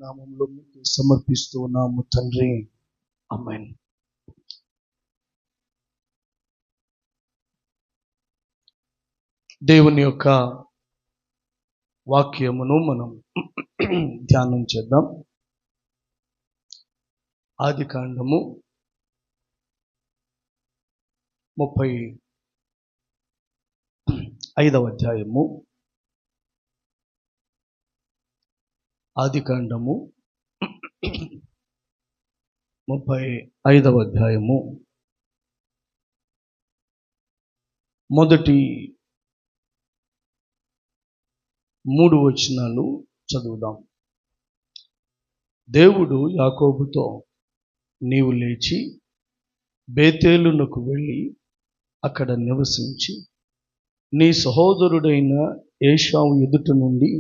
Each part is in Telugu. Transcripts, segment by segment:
నామములో మీకు సమర్పిస్తూ ఉన్నాము తండ్రి. ఆమేన్. దేవుని యొక్క వాక్యమును మనం ధ్యానం చేద్దాం. ఆదికాండము 35వ అధ్యాయము. ఆదికాండము 35వ అధ్యాయము మొదటి 3 వచనాలు చదువుదాం. దేవుడు యాకోబుతో, నీవు లేచి బేతేలునకు వెళ్ళి అక్కడ నివసించి నీ సహోదరుడైన ఏశావు ఎదుట నుండి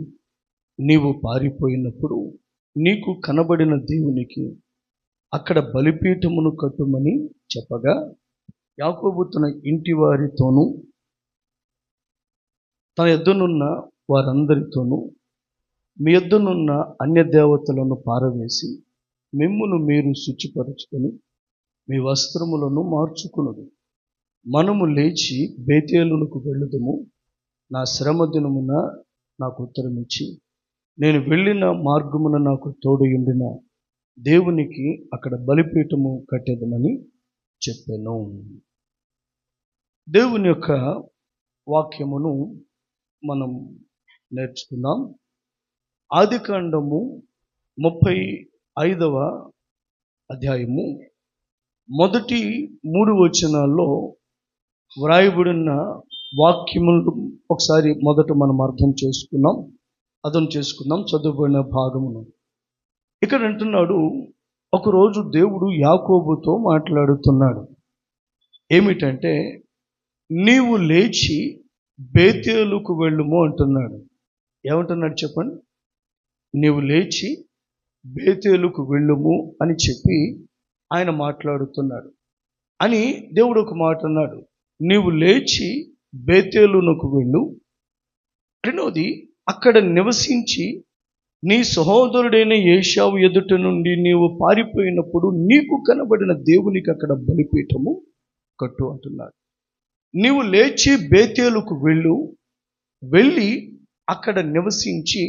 నీవు పారిపోయినప్పుడు నీకు కనబడిన దేవునికి అక్కడ బలిపీఠమును కట్టుమని చెప్పగా, యాకోబు తన ఇంటి వారితోనూ తన యొద్దనున్న వారందరితోనూ, మీ యొద్దనున్న అన్య దేవతలను పారవేసి మిమ్మును మీరు శుచిపరచుకొని మీ వస్త్రములను మార్చుకునుడు. మనము లేచి బేతేలునకు వెళ్ళుదము. నా శ్రమ దినమున నాకు ఉత్తరమిచ్చి నేను వెళ్ళిన మార్గమున నాకు తోడయుండిన దేవునికి అక్కడ బలిపీఠము కట్టెదనని చెప్పాను. దేవుని యొక్క వాక్యమును మనం నేర్చుకుందాం. ఆదికాండము 35వ అధ్యాయము మొదటి 3 వచనాల్లో వ్రాయబడిన వాక్యములు ఒకసారి మొదట మనం అర్థం చేసుకుందాం చదువుబడిన భాగమును. ఇక్కడ అంటున్నాడు, ఒకరోజు దేవుడు యాకోబుతో మాట్లాడుతున్నాడు. ఏమిటంటే, నీవు లేచి బేతేలుకు వెళ్ళుము అంటున్నాడు. ఏమంటున్నాడు చెప్పండి? నీవు లేచి బేతేలుకు వెళ్ళుము అని చెప్పి ఆయన మాట్లాడుతున్నాడు. అని దేవుడు ఒక మాట అన్నాడు, నీవు లేచి బేతేలునకు వెళ్ళు. రెండవది, అక్కడ నివసించి నీ సహోదరుడైన ఏశావు ఎదుట నుండి నీవు పారిపోయినప్పుడు నీకు కనబడిన దేవునికి అక్కడ బలిపీఠము కట్టు అంటున్నాడు. నీవు లేచి బేతేలుకు వెళ్ళి అక్కడ నివసించి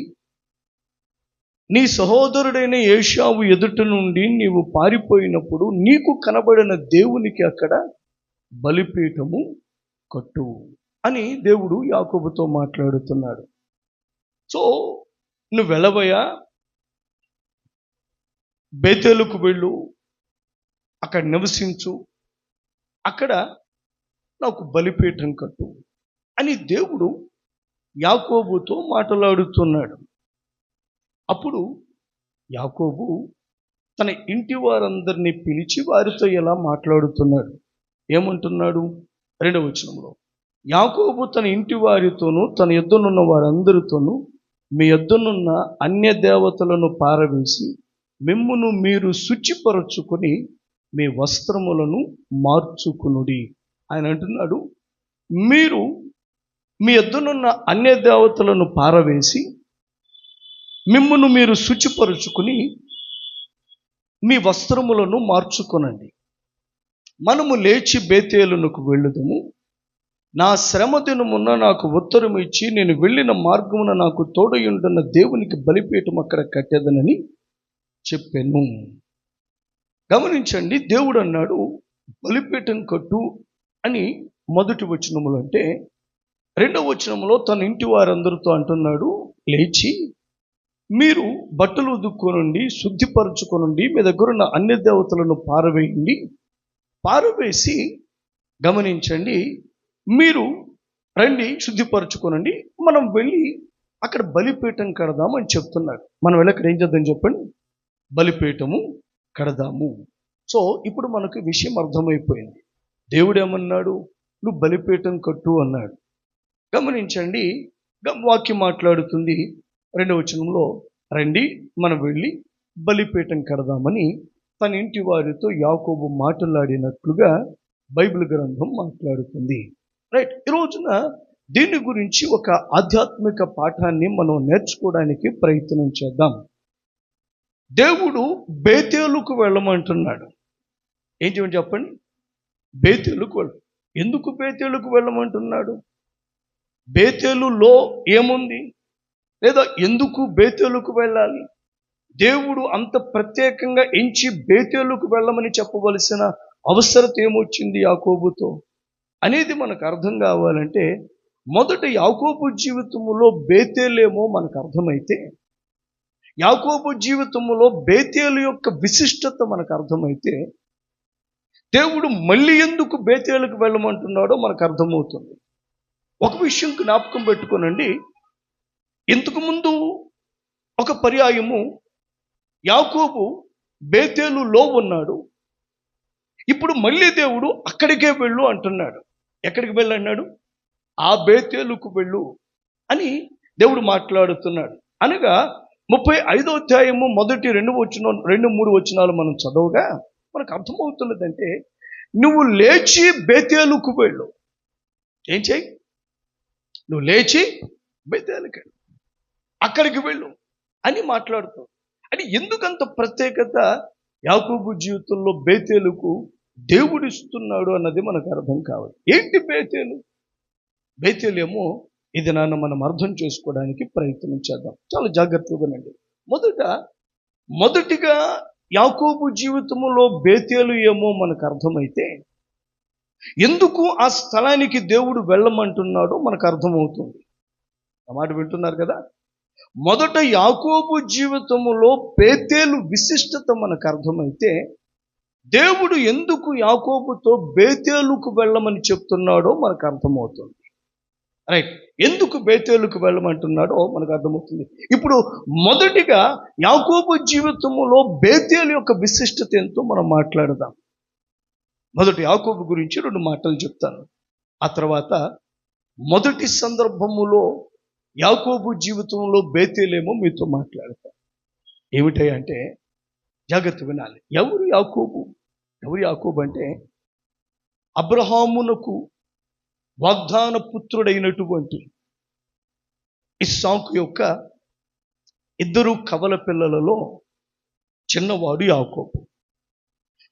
నీ సహోదరుడైన ఏశావు ఎదుట నుండి నీవు పారిపోయినప్పుడు నీకు కనబడిన దేవునికి అక్కడ బలిపీఠము కట్టు అని దేవుడు యాకోబుతో మాట్లాడుతున్నాడు. సో నువ్వు వెళ్ళబోయా, బేతేలుకు వెళ్ళు, అక్కడ నివసించు, అక్కడ నాకు బలిపీఠం కట్టు అని దేవుడు యాకోబుతో మాట్లాడుతున్నాడు. అప్పుడు యాకోబు తన ఇంటి వారందరినీ పిలిచి వారితో ఎలా మాట్లాడుతున్నాడు, ఏమంటున్నాడు? 2వ వచనంలో, యాకోబు తన ఇంటి వారితోనూ తన యొద్దనున్న వారందరితోనూ, మీ యొద్దనున్న అన్య దేవతలను పారవేసి మిమ్మును మీరు శుచిపరచుకొని మీ వస్త్రములను మార్చుకునుడి. ఆయన అంటున్నాడు, మీరు మీ యొద్దనున్న అన్య దేవతలను పారవేసి మిమ్మును మీరు శుచిపరుచుకుని మీ వస్త్రములను మార్చుకొనండి. మనము లేచి బేతేలునకు వెళ్ళుదము. నా శ్రమ దినమున నాకు ఉత్తరం ఇచ్చి నేను వెళ్ళిన మార్గమున నాకు తోడయుండున్న దేవునికి బలిపీఠం అక్కడ కట్టేదనని చెప్పాను. గమనించండి, దేవుడు అన్నాడు బలిపీఠం కట్టు అని మొదటి వచనములో. అంటే 2వ వచనంలో తన ఇంటి వారందరితో అంటున్నాడు, లేచి మీరు బట్టలు ఉదుక్కోనండి, శుద్ధిపరచుకోనండి, మీ దగ్గర ఉన్న అన్య దేవతలను పారవేసి గమనించండి, మీరు రండి, శుద్ధిపరచుకోనండి, మనం వెళ్ళి అక్కడ బలిపీఠం కడదాము అని చెప్తున్నాడు. మనం వెళ్ళి అక్కడ ఏం చేద్దాం చెప్పండి? బలిపీఠము కడదాము. సో ఇప్పుడు మనకు విషయం అర్థమైపోయింది. దేవుడు ఏమన్నాడు? నువ్వు బలిపీఠం కట్టు అన్నాడు. గమనించండి, వాక్యం మాట్లాడుతుంది 2వ వచనంలో, రండి మనం వెళ్ళి బలిపీఠం కడదామని తన ఇంటి వారితో యాకోబు మాట్లాడినట్లుగా బైబిల్ గ్రంథం మాట్లాడుతుంది. రైట్. ఈ రోజున దీని గురించి ఒక ఆధ్యాత్మిక పాఠాన్ని మనం నేర్చుకోవడానికి ప్రయత్నం చేద్దాం. దేవుడు బేతేలుకు వెళ్ళమంటున్నాడు. ఏం చేయమని చెప్పండి? బేతేలుకు వెళ్ళు. ఎందుకు బేతేలుకు వెళ్ళమంటున్నాడు? బేతేలులో ఏముంది? లేదా ఎందుకు బేతేలుకు వెళ్ళాలి? దేవుడు అంత ప్రత్యేకంగా ఎంచి బేతేలుకు వెళ్ళమని చెప్పవలసిన అవసరత ఏమొచ్చింది యాకోబుతో అనేది మనకు అర్థం కావాలంటే, మొదట యాకోబు జీవితంలో బేతేలేమో మనకు అర్థమైతే, యాకోబు జీవితంలో బేతేలు యొక్క విశిష్టత మనకు అర్థమైతే, దేవుడు మళ్ళీ ఎందుకు బేతేలుకు వెళ్ళమంటున్నాడో మనకు అర్థమవుతుంది. ఒక విషయం జ్ఞాపకం పెట్టుకోనండి, ఇంతకుముందు ఒక పర్యాయము యాకోబు బేతేలులో ఉన్నాడు. ఇప్పుడు మళ్ళీ దేవుడు అక్కడికే వెళ్ళు అంటున్నాడు. ఎక్కడికి వెళ్ళు అన్నాడు? ఆ బేతేలుకు వెళ్ళు అని దేవుడు మాట్లాడుతున్నాడు. అనగా 35వ అధ్యాయము మొదటి 2-3 వచనాలు మనం చదవగా మనకు అర్థమవుతున్నదంటే, నువ్వు లేచి బేతేలుకు వెళ్ళు. ఏం చేయి? నువ్వు లేచి బేతేలుకు వెళ్ళు, అక్కడికి వెళ్ళు అని మాట్లాడుతావు. అంటే ఎందుకంత ప్రత్యేకత యాకోబు జీవితంలో బేతేలుకు దేవుడు ఇస్తున్నాడు అన్నది మనకు అర్థం కావాలి. ఏంటి బేతేలు? బేతేలేమో ఇది మనం అర్థం చేసుకోవడానికి ప్రయత్నం చేద్దాం. చాలా జాగ్రత్తగానండి. మొదటిగా యాకోబు జీవితంలో బేతేలు ఏమో మనకు అర్థమైతే, ఎందుకు ఆ స్థలానికి దేవుడు వెళ్ళమంటున్నాడో మనకు అర్థమవుతుంది. ఆ మాట వింటున్నారు కదా? మొదట యాకోబు జీవితంలో బేతేలు విశిష్టత మనకు అర్థమైతే, దేవుడు ఎందుకు యాకోబుతో బేతేలుకు వెళ్ళమని చెప్తున్నాడో మనకు అర్థమవుతుంది. రైట్, ఎందుకు బేతేలుకు వెళ్ళమంటున్నాడో మనకు అర్థమవుతుంది. ఇప్పుడు మొదటిగా యాకోబు జీవితంలో బేతేలు యొక్క విశిష్టత ఎంతో మనం మాట్లాడదాం. మొదటి యాకోబు గురించి 2 మాటలు చెప్తాను. ఆ తర్వాత మొదటి సందర్భములో యాకోబు జీవితంలో బేతేలేమో మీతో మాట్లాడతాను. ఏమిటంటే జాగ్రత్త వినాలి. ఎవరు యాకోబు అంటే, అబ్రహామునకు వాగ్దాన పుత్రుడైనటువంటి ఇస్సాకు యొక్క 2 కవల పిల్లలలో చిన్నవాడు యాకోబు.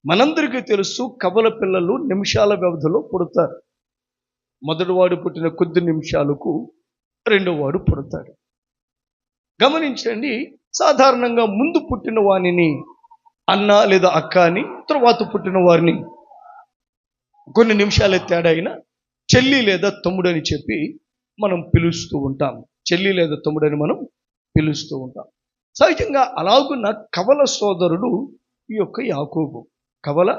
మనందరికీ తెలుసు, కవల పిల్లలు నిమిషాల వ్యవధిలో పుడతారు. మొదటివాడు పుట్టిన కొద్ది నిమిషాలకు రెండోవాడు పుడతాడు. గమనించండి, సాధారణంగా ముందు పుట్టిన వానిని అన్న లేదా అక్క అని, తర్వాత పుట్టిన వారిని కొన్ని నిమిషాల తేడా అయినా చెల్లి లేదా తమ్ముడని చెప్పి మనం పిలుస్తూ ఉంటాం. చెల్లి లేదా తమ్ముడని మనం పిలుస్తూ ఉంటాం. సహజంగా అలాగున్న కవల సోదరుడు ఈ యొక్క యాకోబు. కవల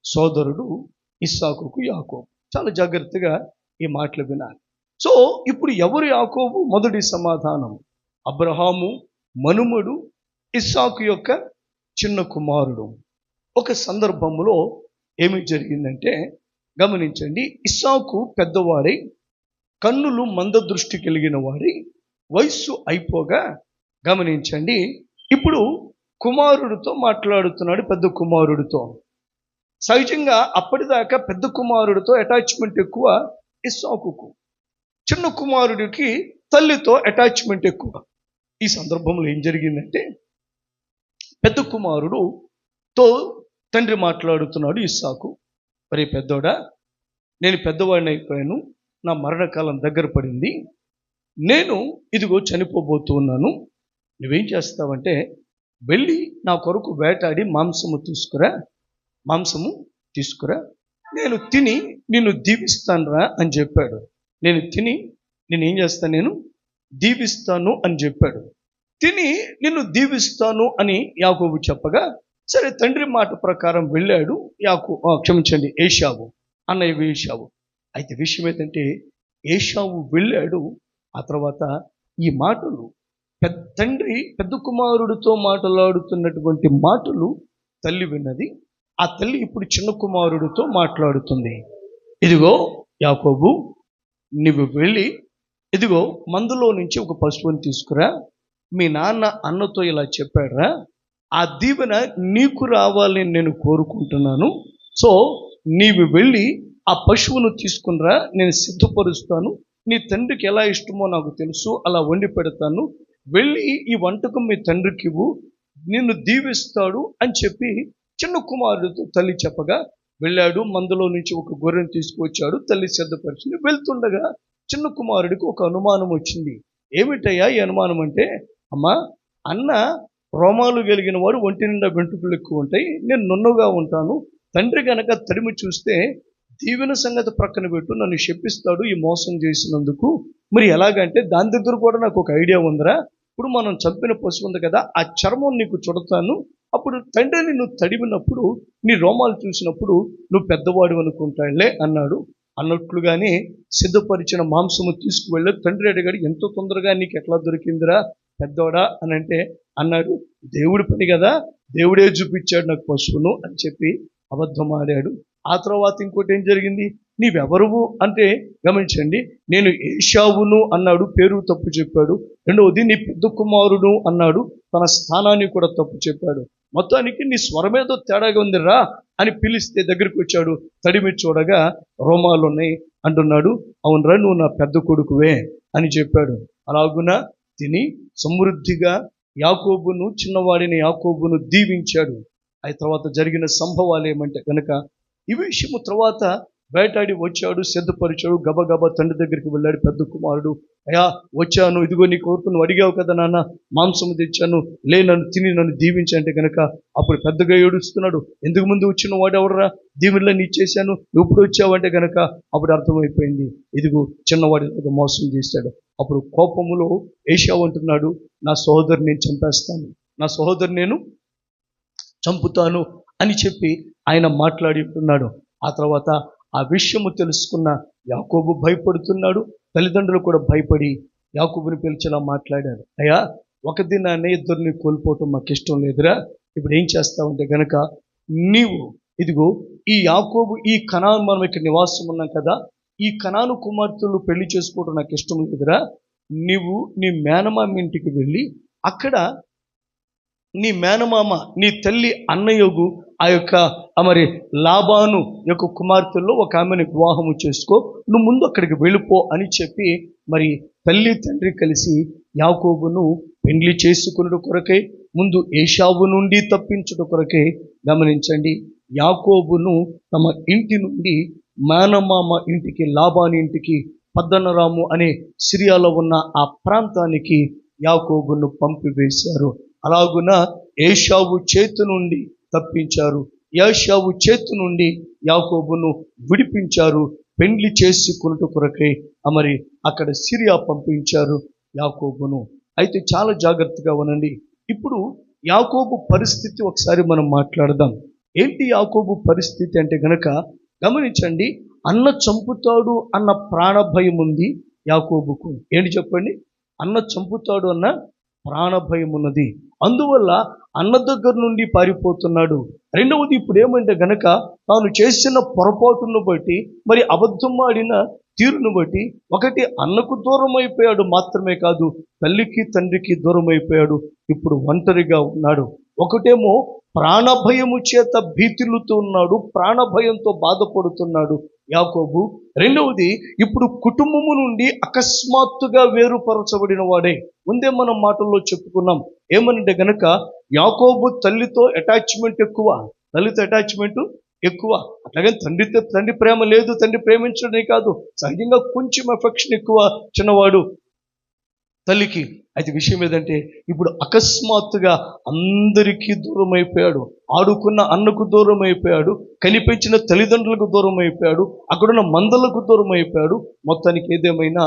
సోదరుడు ఇస్సాకుకు యాకోబు. చాలా జాగ్రత్తగా ఈ మాటలు వినాలి. సో ఇప్పుడు ఎవరు యాకోబు? మొదటి సమాధానం, అబ్రహాము మనుమడు, ఇస్సాకు యొక్క చిన్న కుమారుడు. ఒక సందర్భంలో ఏమి జరిగిందంటే, గమనించండి, ఇస్సాకు పెద్దవాడై కన్నులు మందదృష్టి కలిగిన వాడి వయస్సు అయిపోగా, గమనించండి, ఇప్పుడు కుమారుడితో మాట్లాడుతున్నాడు. పెద్ద కుమారుడితో. సహజంగా అప్పటిదాకా పెద్ద కుమారుడితో అటాచ్మెంట్ ఎక్కువ ఇస్సాకుకు, చిన్న కుమారుడికి తల్లితో అటాచ్మెంట్ ఎక్కువ. ఈ సందర్భంలో ఏం జరిగిందంటే, పెద్ద కుమారుడుతో తండ్రి మాట్లాడుతున్నాడు ఇస్సాకు. మరి పెద్దోడా, నేను పెద్దవాడిని అయిపోయాను, నా మరణకాలం దగ్గర పడింది, నేను ఇదిగో చనిపోబోతూ ఉన్నాను. నువ్వేం చేస్తావంటే, వెళ్ళి నా కొరకు వేటాడి మాంసము తీసుకురా, నేను తిని నిన్ను దీవిస్తానురా అని చెప్పాడు. నేను తిని నేనేం చేస్తాను, నేను దీవిస్తాను అని చెప్పాడు. తిని నిన్ను దీవిస్తాను అని యాకోబు చెప్పగా, సరే తండ్రి మాట ప్రకారం వెళ్ళాడు ఏశావు, అన్నయ్య ఏశావు. అయితే విషయం ఏంటంటే, ఏశావు వెళ్ళాడు. ఆ తర్వాత ఈ మాటలు తండ్రి పెద్ద కుమారుడితో మాట్లాడుతున్నటువంటి మాటలు తల్లి విన్నది. ఆ తల్లి ఇప్పుడు చిన్న కుమారుడితో మాట్లాడుతుంది. ఇదిగో యాకోబు, నువ్వు వెళ్ళి ఇదిగో మందులో నుంచి ఒక పశువుని తీసుకురా, మీ నాన్న అన్నతో ఇలా చెప్పాడురా, ఆ దీవెన నీకు రావాలని నేను కోరుకుంటున్నాను. సో నీవు వెళ్ళి ఆ పశువును తీసుకునిరా, నేను సిద్ధపరుస్తాను, నీ తండ్రికి ఎలా ఇష్టమో నాకు తెలుసు, అలా వండి పెడతాను, వెళ్ళి ఈ వంటకం మీ తండ్రికి ఇవ్వు, నిన్ను దీవిస్తాడు అని చెప్పి చిన్న కుమారుడితో తల్లి చెప్పగా వెళ్ళాడు. మందలో నుంచి ఒక గొర్రెను తీసుకువచ్చాడు. తల్లి సిద్ధపరిచింది. వెళ్తుండగా చిన్న కుమారుడికి ఒక అనుమానం వచ్చింది. ఏమిటయ్యా ఈ అనుమానం అంటే, అమ్మా, అన్న రోమాలు కలిగిన వాడు, ఒంటి నిండా వెంట్రుకలు ఎక్కువ ఉంటాయి, నేను నున్నగా ఉంటాను. తండ్రి గనక తడిమి చూస్తే దీవెన సంగతి ప్రక్కన పెట్టు, నన్ను శపిస్తాడు ఈ మోసం చేసినందుకు. మరి ఎలాగంటే దాని దగ్గర కూడా నాకు ఒక ఐడియా ఉందిరా. ఇప్పుడు మనం చంపిన పశువు ఉంది కదా, ఆ చర్మం నీకు చుడతాను. అప్పుడు తండ్రిని నువ్వు తడిమినప్పుడు, నీ రోమాలు చూసినప్పుడు నువ్వు పెద్దవాడు అనుకుంటాడులే అన్నాడు. అన్నట్లుగానే సిద్ధపరిచిన మాంసము తీసుకువెళ్ళి తండ్రి అడిగాడు, ఎంతో తొందరగా నీకు ఎట్లా దొరికిందిరా పెద్దోడా అని అంటే అన్నాడు, దేవుడి పని కదా, దేవుడే చూపించాడు నాకు పశువును అని చెప్పి అబద్ధం ఆడాడు. ఆ తర్వాత ఇంకోటి ఏం జరిగింది, నీవెవరువు అంటే గమనించండి, నేను ఏషావును అన్నాడు, పేరు తప్పు చెప్పాడు. రెండవది నీ పెద్ద కుమారుడు అన్నాడు, తన స్థానాన్ని కూడా తప్పు చెప్పాడు. మొత్తానికి నీ స్వరమేదో తేడాగా ఉందిరా అని పిలిస్తే దగ్గరికి వచ్చాడు. తడిమి చూడగా రోమాలు ఉన్నాయి అంటున్నాడు. అవునరా, నువ్వు నా పెద్ద కొడుకువే అని చెప్పాడు. అలాగున తిని సమృద్ధిగా యాకోబును, చిన్నవాడిని యాకోబును దీవించాడు. ఆ తర్వాత జరిగిన సంభవాలు ఏమంటే కనుక ఈ విషయము తర్వాత వేటాడి వచ్చాడు, సిద్ధపరిచాడు. గబగబా తండ్రి దగ్గరికి వెళ్ళాడు పెద్ద కుమారుడు. అయ్యా వచ్చాను, ఇదిగో నీ కోరుకు నువ్వు అడిగావు కదా నాన్న, మాంసము తెచ్చాను, లే నన్ను తిని నన్ను దీవించంటే కనుక అప్పుడు పెద్దగా ఏడుస్తున్నాడు. ఎందుకు ముందు వచ్చిన వాడు ఎవడరా, దీవుళ్ళని ఇచ్చేసాను, ఇప్పుడు వచ్చావంటే కనుక అప్పుడు అర్థమైపోయింది, ఇదిగో చిన్నవాడి మోసం చేశాడు. అప్పుడు కోపములో ఏషావు అంటున్నాడు, నా సహోదరుని నేను చంపేస్తాను, నా సహోదరుని నేను చంపుతాను అని చెప్పి ఆయన మాట్లాడి ఉంటున్నాడు. ఆ తర్వాత ఆ విషయము తెలుసుకున్న యాకోబు భయపడుతున్నాడు. తల్లిదండ్రులు కూడా భయపడి యాకోబుని పిలిచేలా మాట్లాడాడు. అయ్యా, ఒక దినాన్ని ఇద్దరిని కోల్పోవటం మాకు ఇష్టం లేదురా. ఇప్పుడు ఏం చేస్తావంటే గనక నీవు ఇదిగో ఈ యాకోబు, ఈ కనాను, మనం ఇక్కడ నివాసం ఉన్నాం కదా, ఈ కనాను కుమార్తెలు పెళ్లి చేసుకోవడం నాకు ఇష్టం లేదురా. నీవు నీ మేనమామ ఇంటికి వెళ్ళి అక్కడ నీ మేనమామ, నీ తల్లి అన్నయోగు ఆ యొక్క మరి లాబాను యొక్క కుమార్తెల్లో ఒక ఆమెను వివాహము చేసుకో, నువ్వు ముందు అక్కడికి వెళ్ళిపో అని చెప్పి మరి తల్లి తండ్రి కలిసి యాకోబును పెండ్లి చేసుకున్న కొరకై, ముందు ఏషావు నుండి తప్పించుట కొరకై గమనించండి, యాకోబును తమ ఇంటి నుండి మేనమామ ఇంటికి, లాబాని ఇంటికి, పద్దనరాము అనే సిరియాలో ఉన్న ఆ ప్రాంతానికి యాకోబును పంపివేశారు. అలాగున ఏషావు చేతి నుండి తప్పించారు, ఏషావు చేతి నుండి యాకోబును విడిపించారు. పెండ్లి చేసుకున్నట్టు కొరకై మరి అక్కడ సిరియా పంపించారు యాకోబును. అయితే చాలా జాగ్రత్తగా ఉనండి. ఇప్పుడు యాకోబు పరిస్థితి ఒకసారి మనం మాట్లాడదాం. ఏంటి యాకోబు పరిస్థితి అంటే గనక గమనించండి, అన్న చంపుతాడు అన్న ప్రాణభయం ఉంది యాకోబుకు. ఏంటి చెప్పండి, అన్న చంపుతాడు అన్న ప్రాణభయం ఉన్నది. అందువల్ల అన్న దగ్గర నుండి పారిపోతున్నాడు. రెండవది ఇప్పుడు ఏమంటే గనక తాను చేసిన పొరపాటును బట్టి, మరి అబద్ధం ఆడిన తీరును బట్టి, ఒకటి అన్నకు దూరం అయిపోయాడు మాత్రమే కాదు, తల్లికి తండ్రికి దూరం అయిపోయాడు. ఇప్పుడు ఒంటరిగా ఉన్నాడు. ఒకటేమో ప్రాణభయము చేత భీతిల్లుతూ ఉన్నాడు, ప్రాణభయంతో బాధపడుతున్నాడు యాకోబు. రెండవది ఇప్పుడు కుటుంబము నుండి అకస్మాత్తుగా వేరుపరచబడిన వాడే. ముందే మనం మాటల్లో చెప్పుకున్నాం ఏమనంటే గనక యాకోబు తల్లితో అటాచ్మెంట్ ఎక్కువ, తల్లితో అటాచ్మెంట్ ఎక్కువ. అట్లాగే తండ్రి ప్రేమ లేదు, తండ్రి ప్రేమించడమే కాదు, సహజంగా కొంచెం ఎఫెక్షన్ ఎక్కువ చిన్నవాడు తల్లికి. అయితే విషయం ఏదంటే ఇప్పుడు అకస్మాత్తుగా అందరికీ దూరం అయిపోయాడు. ఆడుకున్న అన్నకు దూరం అయిపోయాడు, కనిపించిన తల్లిదండ్రులకు దూరం అయిపోయాడు, అక్కడున్న మందలకు దూరం అయిపోయాడు. మొత్తానికి ఏదేమైనా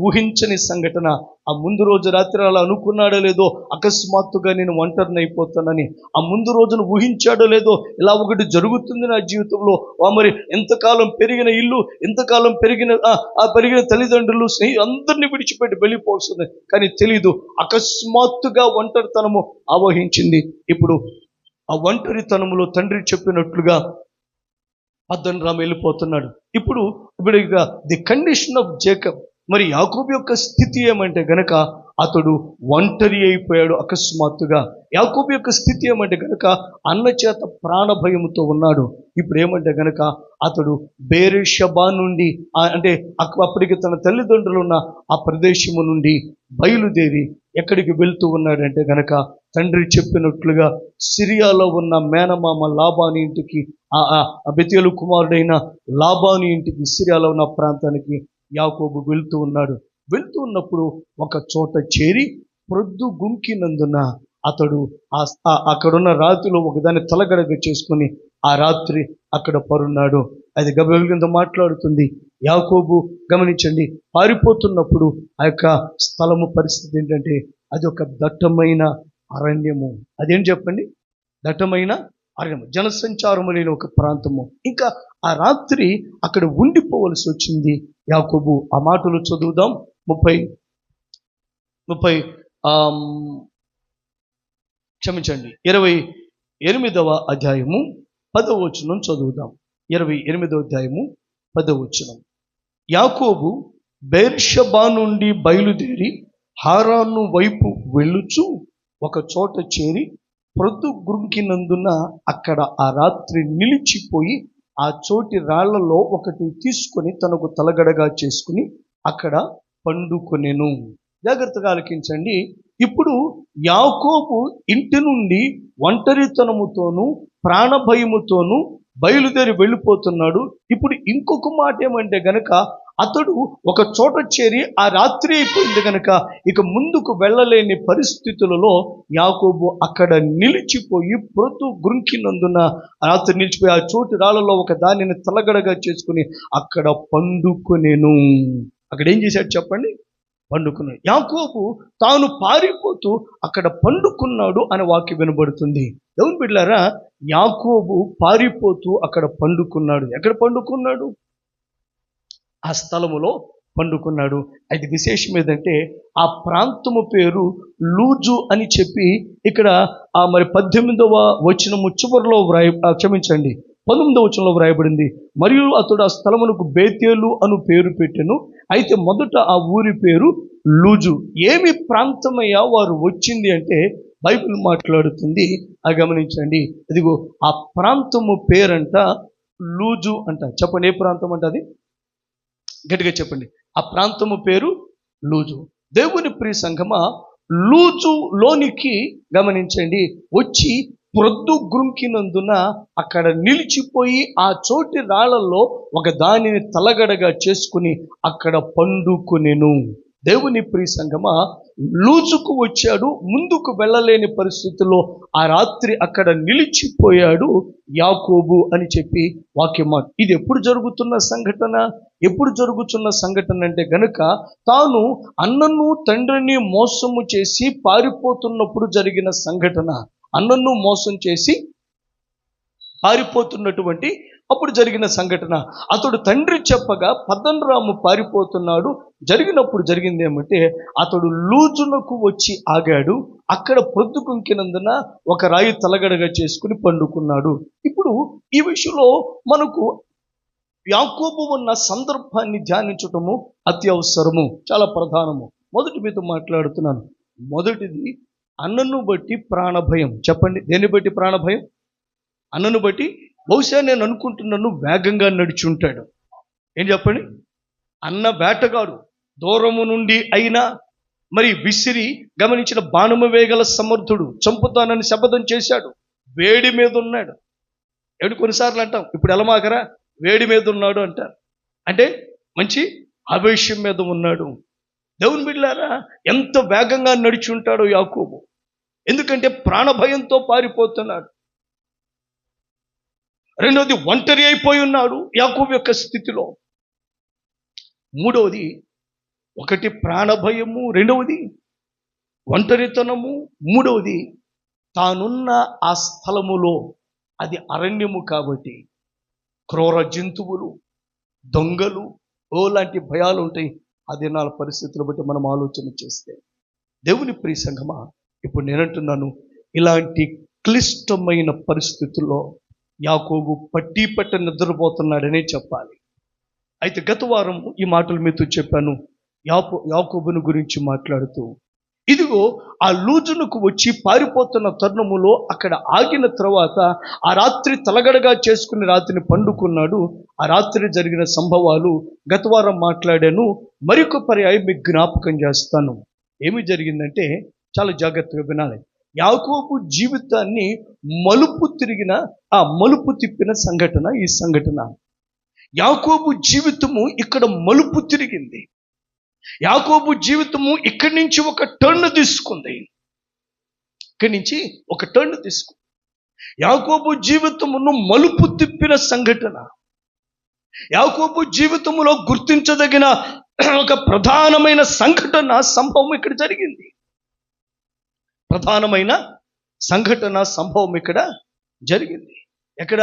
ఊహించని సంఘటన. ఆ ముందు రోజు రాత్రి అలా అనుకున్నాడో లేదో, అకస్మాత్తుగా నేను ఒంటరిని అయిపోతానని ఆ ముందు రోజును ఊహించాడో లేదో, ఇలా ఒకటి జరుగుతుంది నా జీవితంలో. మరి ఎంతకాలం పెరిగిన ఇల్లు, ఎంతకాలం పెరిగిన తల్లిదండ్రులు, అందరినీ విడిచిపెట్టి వెళ్ళిపోతుంది. కానీ తెలీదు, అకస్మాత్తుగా ఒంటరితనము ఆవహించింది. ఇప్పుడు ఆ ఒంటరితనములో తండ్రి చెప్పినట్లుగా పద్దనరాము వెళ్ళిపోతున్నాడు. ఇప్పుడు ది కండిషన్ ఆఫ్ జేకబ్, మరి యాకోబు యొక్క స్థితి ఏమంటే గనక అతడు ఒంటరి అయిపోయాడు అకస్మాత్తుగా. యాకోబు యొక్క స్థితి ఏమంటే గనక అన్న చేత ప్రాణ భయముతో ఉన్నాడు. ఇప్పుడు ఏమంటే గనక అతడు బేరేషబా నుండి అంటే అప్పటికి తన తల్లిదండ్రులు ఉన్న ఆ ప్రదేశము నుండి బయలుదేరి ఎక్కడికి వెళ్తూ ఉన్నాడంటే గనక తండ్రి చెప్పినట్లుగా సిరియాలో ఉన్న మేనమామ లాబాని ఇంటికి, బెతూయేలు కుమారుడైన లాబాని ఇంటికి, సిరియాలో ఉన్న ప్రాంతానికి యాకోబు వెళ్తూ ఉన్నాడు. వెళ్తూ ఉన్నప్పుడు ఒక చోట చేరి ప్రొద్దు గుంకినందున అతడు అక్కడున్న రాత్రిలో ఒకదాన్ని తలగడగ చేసుకుని ఆ రాత్రి అక్కడ పరున్నాడు. అది గబగబా మాట్లాడుతుంది. యాకోబు గమనించండి, పారిపోతున్నప్పుడు ఆ యొక్క స్థలము పరిస్థితి ఏంటంటే అది ఒక దట్టమైన అరణ్యము. అదేం చెప్పండి, దట్టమైన అరణ్యము, జనసంచారము లేని ఒక ప్రాంతము. ఇంకా ఆ రాత్రి అక్కడ ఉండిపోవలసి వచ్చింది యాకోబు. ఆ మాటలు చదువుదాం. 28వ అధ్యాయము 10వ వచనం చదువుదాం. 28వ అధ్యాయము 10వ వచనం. యాకోబు బెయేర్షెబా నుండి బయలుదేరి హారాను వైపు వెళ్ళుచు ఒక చోట చేరి ప్రొద్దు గుంకినందున అక్కడ ఆ రాత్రి నిలిచిపోయి ఆ చోటి రాళ్లలో ఒకటి తీసుకొని తనకు తలగడగా చేసుకుని అక్కడ పండుకొనెను. జాగ్రత్తగా ఆలకించండి. ఇప్పుడు యాకోబు ఇంటి నుండి ఒంటరితనముతోనూ ప్రాణభయముతోనూ బయలుదేరి వెళ్ళిపోతున్నాడు. ఇప్పుడు ఇంకొక మాట ఏమంటే గనక అతడు ఒక చోట చేరి ఆ రాత్రి అయిపోయింది గనక ఇక ముందుకు వెళ్ళలేని పరిస్థితులలో యాకోబు అక్కడ నిలిచిపోయి ప్రొద్దు గుంకినందున రాత్రి నిలిచిపోయి ఆ చోటి రాళ్లలో ఒక దానిని తలగడగా చేసుకుని అక్కడ పండుకొనెను. అక్కడ ఏం చేశాడు చెప్పండి, పండుకున్నాడు. యాకోబు తాను పారిపోతూ అక్కడ పండుకున్నాడు అనే వాక్యం వినబడుతుంది. దేవుని బిడ్డలారా, యాకోబు పారిపోతూ అక్కడ పండుకున్నాడు. ఎక్కడ పండుకున్నాడు? ఆ స్థలములో పండుకున్నాడు. అయితే విశేషం ఏదంటే ఆ ప్రాంతము పేరు లూజు అని చెప్పి ఇక్కడ మరి 18వ వచనము చివరిలో 19వ వచనంలో వ్రాయబడింది. మరియు అతడు ఆ స్థలమునకు బేతేలు అను పేరు పెట్టెను. అయితే మొదట ఆ ఊరి పేరు లూజు. ఏమి ప్రాంతమయ్యా వారు వచ్చింది అంటే బైబిల్ మాట్లాడుతుంది. అది గమనించండి. అదిగో ఆ ప్రాంతము పేరంట లూజు అంట. చెప్పండి, ఏ ప్రాంతం అంట? అది గట్టిగా చెప్పండి. ఆ ప్రాంతము పేరు లూజు. దేవుని ప్రియ సంఘమా, లూజు లోనికి గమనించండి వచ్చి ప్రొద్దు గుంకినందున అక్కడ నిలిచిపోయి ఆ చోటి రాళ్లలో ఒక దానిని తలగడగా చేసుకుని అక్కడ పండుకొనెను. దేవుని ప్రియ సంఘమా, లూజుకు వచ్చాడు. ముందుకు వెళ్ళలేని పరిస్థితుల్లో ఆ రాత్రి అక్కడ నిలిచిపోయాడు యాకోబు అని చెప్పి వాక్యం. ఇది ఎప్పుడు జరుగుతున్న సంఘటన? ఎప్పుడు జరుగుతున్న సంఘటన అంటే గనుక తాను అన్నను తండ్రిని మోసము చేసి పారిపోతున్నప్పుడు జరిగిన సంఘటన. అన్నను మోసం చేసి పారిపోతున్నటువంటి అప్పుడు జరిగిన సంఘటన. అతడు తండ్రి చెప్పగా పద్దనరాము పారిపోతున్నాడు. జరిగినప్పుడు జరిగింది ఏమంటే అతడు లూజునకు వచ్చి ఆగాడు. అక్కడ పొద్దుకుంకినందున ఒక రాయి తలగడగా చేసుకుని పండుకున్నాడు. ఇప్పుడు ఈ విషయంలో మనకు యాకోబు ఉన్న సందర్భాన్ని ధ్యానించటము అత్యవసరము, చాలా ప్రధానము. మొదటి మీతో మాట్లాడుతున్నాను. మొదటిది అన్నను బట్టి ప్రాణభయం. చెప్పండి, దేన్ని బట్టి ప్రాణభయం? అన్నను బట్టి. బహుశా నేను అనుకుంటున్నాను వేగంగా నడిచి ఉంటాడు. ఏం చెప్పండి, అన్న వేటగాడు, దూరము నుండి అయినా మరి విసిరి గమనించిన బాణము వేగల సమర్థుడు, చంపుతానని శపథం చేశాడు. వేడి మీద ఉన్నాడు. ఏడు కొన్నిసార్లు అంటాం, ఇప్పుడు ఎలమాకరా వేడి మీద ఉన్నాడు అంటారు. అంటే మంచి ఆవేశం మీద ఉన్నాడు. దేవుని బిడ్డలారా, ఎంత వేగంగా నడిచి ఉంటాడో యాకోబు. ఎందుకంటే ప్రాణభయంతో పారిపోతున్నాడు. రెండవది ఒంటరి అయిపోయి ఉన్నాడు యాకోబు యొక్క స్థితిలో. మూడవది, ఒకటి ప్రాణభయము, రెండవది ఒంటరితనము, మూడవది తానున్న ఆ స్థలములో అది అరణ్యము కాబట్టి క్రూర జంతువులు, దొంగలు లాంటి భయాలు ఉంటాయి. ఆ దినాల పరిస్థితులు బట్టి మనం ఆలోచన చేస్తే. దేవుని ప్రియ సంఘమా, ఇప్పుడు నేనంటున్నాను, ఇలాంటి క్లిష్టమైన పరిస్థితుల్లో యాకోబు పట్టి నిద్రపోతున్నాడనే చెప్పాలి. అయితే గత వారం ఈ మాటలు మీతో చెప్పాను. యాకోబుని గురించి మాట్లాడుతూ ఇదిగో ఆ లూజునకు వచ్చి పారిపోతున్న తరుణములో అక్కడ ఆగిన తర్వాత ఆ రాత్రి తలగడగా చేసుకుని రాత్రిని పండుకున్నాడు. ఆ రాత్రి జరిగిన సంభవాలు గత వారం మాట్లాడాను. మరొక పర్యాయం మీకు జ్ఞాపకం చేస్తాను. ఏమి జరిగిందంటే చాలా జాగ్రత్తగా వినాలి. యాకోబు జీవితాన్ని మలుపు తిప్పిన సంఘటన ఈ సంఘటన. యాకోబు జీవితము ఇక్కడ మలుపు తిరిగింది. యాకోబు జీవితము ఇక్కడి నుంచి ఒక టర్న్ తీసుకుంది. యాకోబు జీవితమును మలుపు తిప్పిన సంఘటన. యాకోబు జీవితములో గుర్తించదగిన ఒక ప్రధానమైన సంభవం ఇక్కడ జరిగింది. ఎక్కడ?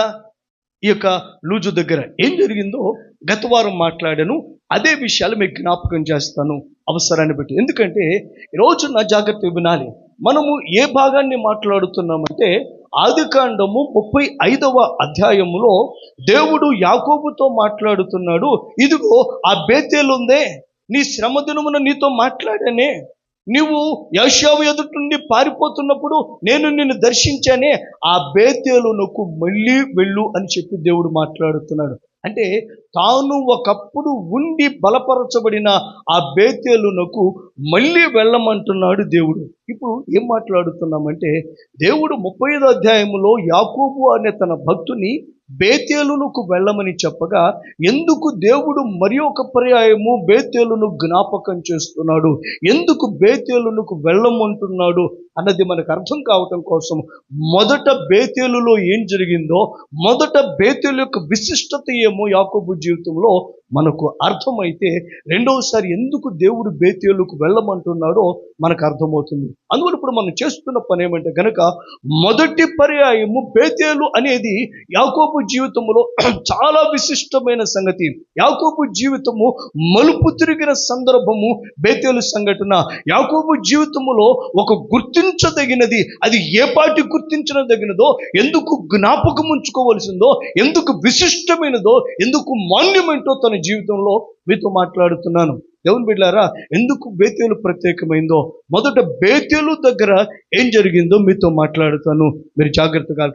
ఈ యొక్క లూజు దగ్గర. ఏం జరిగిందో గత వారం మాట్లాడాను. అదే విషయాలు మీకు జ్ఞాపకం చేస్తాను అవసరాన్ని బట్టి. ఎందుకంటే ఈరోజు నా జాగ్రత్త వినాలి. మనము ఏ భాగాన్ని మాట్లాడుతున్నామంటే ఆదికాండము 35వ అధ్యాయములో దేవుడు యాకోబుతో మాట్లాడుతున్నాడు. ఇదిగో ఆ బేతేలు ఉందే, నీ శ్రమ దినమున నీతో మాట్లాడానే, నీవు యోషువ ఎదుట నుండి పారిపోతున్నప్పుడు నేను నిన్ను దర్శించానే, ఆ బేతేలునకు మళ్ళీ వెళ్ళు అని చెప్పి దేవుడు మాట్లాడుతున్నాడు. అంటే తాను ఒకప్పుడు ఉండి బలపరచబడిన ఆ బేతేలునకు మళ్ళీ వెళ్ళమంటున్నాడు దేవుడు. ఇప్పుడు ఏం మాట్లాడుతున్నామంటే దేవుడు 35వ అధ్యాయంలో యాకోబు అనే తన భక్తుని బేతేలునకు వెళ్ళమని చెప్పగా ఎందుకు దేవుడు మరి ఒక పర్యాయము బేతేలును జ్ఞాపకం చేస్తున్నాడు, ఎందుకు బేతేలునకు వెళ్ళమంటున్నాడు అన్నది మనకు అర్థం కావటం కోసం మొదట బేతేలులో ఏం జరిగిందో, మొదట బేతేలు యొక్క విశిష్టత ఏమో యాకోబు జీవితంలో మనకు అర్థమైతే రెండవసారి ఎందుకు దేవుడు బేతేలుకు వెళ్ళమంటున్నాడో మనకు అర్థమవుతుంది. అందువల్ల ఇప్పుడు మనం చేస్తున్న పని ఏమంటే గనక మొదటి పర్యాయము బేతేలు అనేది యాకోబు జీవితంలో చాలా విశిష్టమైన సంగతి. యాకోబు జీవితము మలుపు తిరిగిన సందర్భము బేతేలు సంఘటన. యాకోబు జీవితములో ఒక గుర్తించదగినది, అది ఏ పాటి గుర్తించదగినదో, ఎందుకు జ్ఞాపకం ఉంచుకోవలసిందో, ఎందుకు విశిష్టమైనదో, ఎందుకు మాన్యమేంటో తన జీవితంలో మీతో మాట్లాడుతున్నాను. దేవుని బిడ్డలారా, ఎందుకు బేతేలు ప్రత్యేకమైందో, మొదట బేతేలు దగ్గర ఏం జరిగిందో మీతో మాట్లాడుతాను. మీరు జాగ్రత్తగా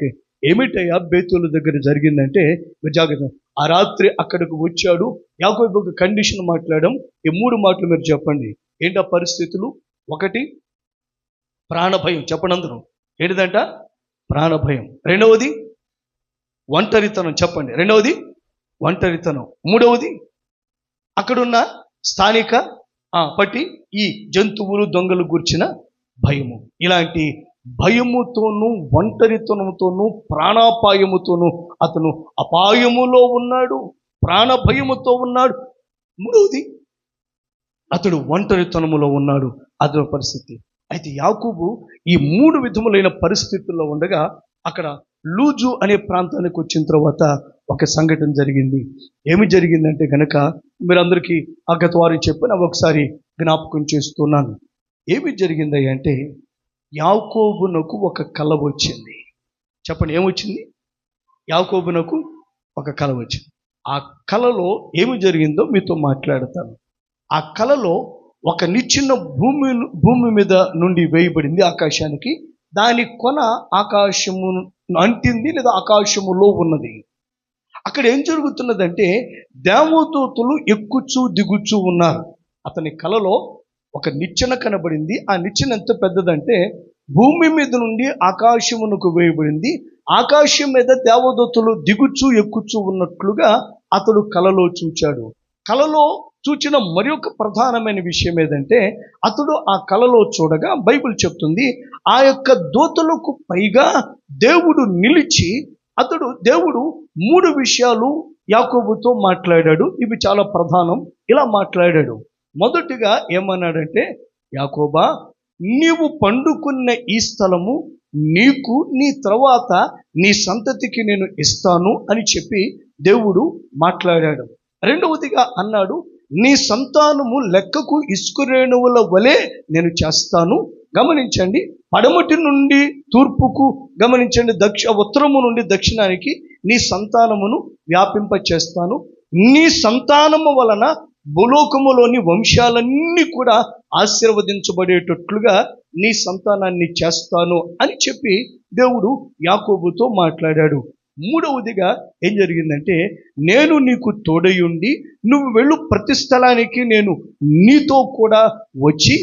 ఏమిటయ్యా బేతేలు దగ్గర జరిగిందంటే మీరు జాగ్రత్త. ఆ రాత్రి అక్కడికి వచ్చాడు యాకోబు. ఒక కండిషన్ మాట్లాడడం. ఈ 3 మాటలు మీరు చెప్పండి. ఏంటా పరిస్థితులు? 1 ప్రాణభయం. చెప్పండి అందరూ. ఏంటిదంట? ప్రాణభయం. 2వది ఒంటరితనం. చెప్పండి. 2వది ఒంటరితనం. 3వది అక్కడున్న స్థానిక పట్టి ఈ జంతువులు దొంగలు గుర్చిన భయము. ఇలాంటి భయముతోనూ ఒంటరితనముతోనూ ప్రాణాపాయముతోనూ అతను అపాయములో ఉన్నాడు, ప్రాణభయముతో ఉన్నాడు. 3వది అతడు ఒంటరితనములో ఉన్నాడు. అతని పరిస్థితి. అయితే యాకోబు ఈ 3 విధములైన పరిస్థితుల్లో ఉండగా అక్కడ లూజు అనే ప్రాంతానికి వచ్చిన తర్వాత ఒక సంఘటన జరిగింది. ఏమి జరిగిందంటే గనక మీరందరికీ గత వారం చెప్పిన ఒకసారి జ్ఞాపకం చేస్తున్నాను. ఏమి జరిగింది అంటే యాకోబునకు ఒక కల వచ్చింది. చెప్పండి, ఏమొచ్చింది? యాకోబునకు ఒక కల వచ్చింది. ఆ కలలో ఏమి జరిగిందో మీతో మాట్లాడతాను. ఆ కలలో ఒక నిచ్చెన భూమి మీద నుండి వేయబడింది ఆకాశానికి. దాని కొన ఆకాశము అంటింది లేదా ఆకాశములో ఉన్నది. అక్కడ ఏం జరుగుతున్నదంటే దేవదూతలు ఎక్కుచూ దిగుచూ ఉన్నారు. అతని కలలో ఒక నిచ్చెన కనబడింది. ఆ నిచ్చెన ఎంత పెద్దదంటే భూమి మీద నుండి ఆకాశమునకు వేయబడింది. ఆకాశం మీద దేవదూతలు దిగుచూ ఎక్కుచూ ఉన్నట్లుగా అతడు కలలో చూచాడు. కలలో చూచిన మరి ఒక ప్రధానమైన విషయం ఏదంటే అతడు ఆ కలలో చూడగా బైబిల్ చెప్తుంది ఆ యొక్క దూతలకు పైగా దేవుడు నిలిచి దేవుడు 3 విషయాలు యాకోబుతో మాట్లాడాడు. ఇవి చాలా ప్రధానం. ఇలా మాట్లాడాడు. మొదటిగా ఏమన్నాడంటే, యాకోబా, నీవు పండుకున్న ఈ స్థలము నీకు నీ తర్వాత నీ సంతతికి నేను ఇస్తాను అని చెప్పి దేవుడు మాట్లాడాడు. రెండవదిగా అన్నాడు, నీ సంతానము లెక్కకు ఇసుక రేణువుల వలె నేను చేస్తాను. గమనించండి, పడమటి నుండి తూర్పుకు, గమనించండి, ఉత్తరము నుండి దక్షిణానికి నీ సంతానమును వ్యాపింప చేస్తాను. నీ సంతానము వలన భూలోకములోని వంశాలన్నీ కూడా ఆశీర్వదించబడేటట్లుగా నీ సంతానాన్ని చేస్తాను అని చెప్పి దేవుడు యాకోబుతో మాట్లాడాడు. మూడవదిగా ఏం జరిగిందంటే, నేను నీకు తోడయుండి నువ్వు వెళ్ళు ప్రతి స్థలానికి నేను నీతో కూడా వచ్చి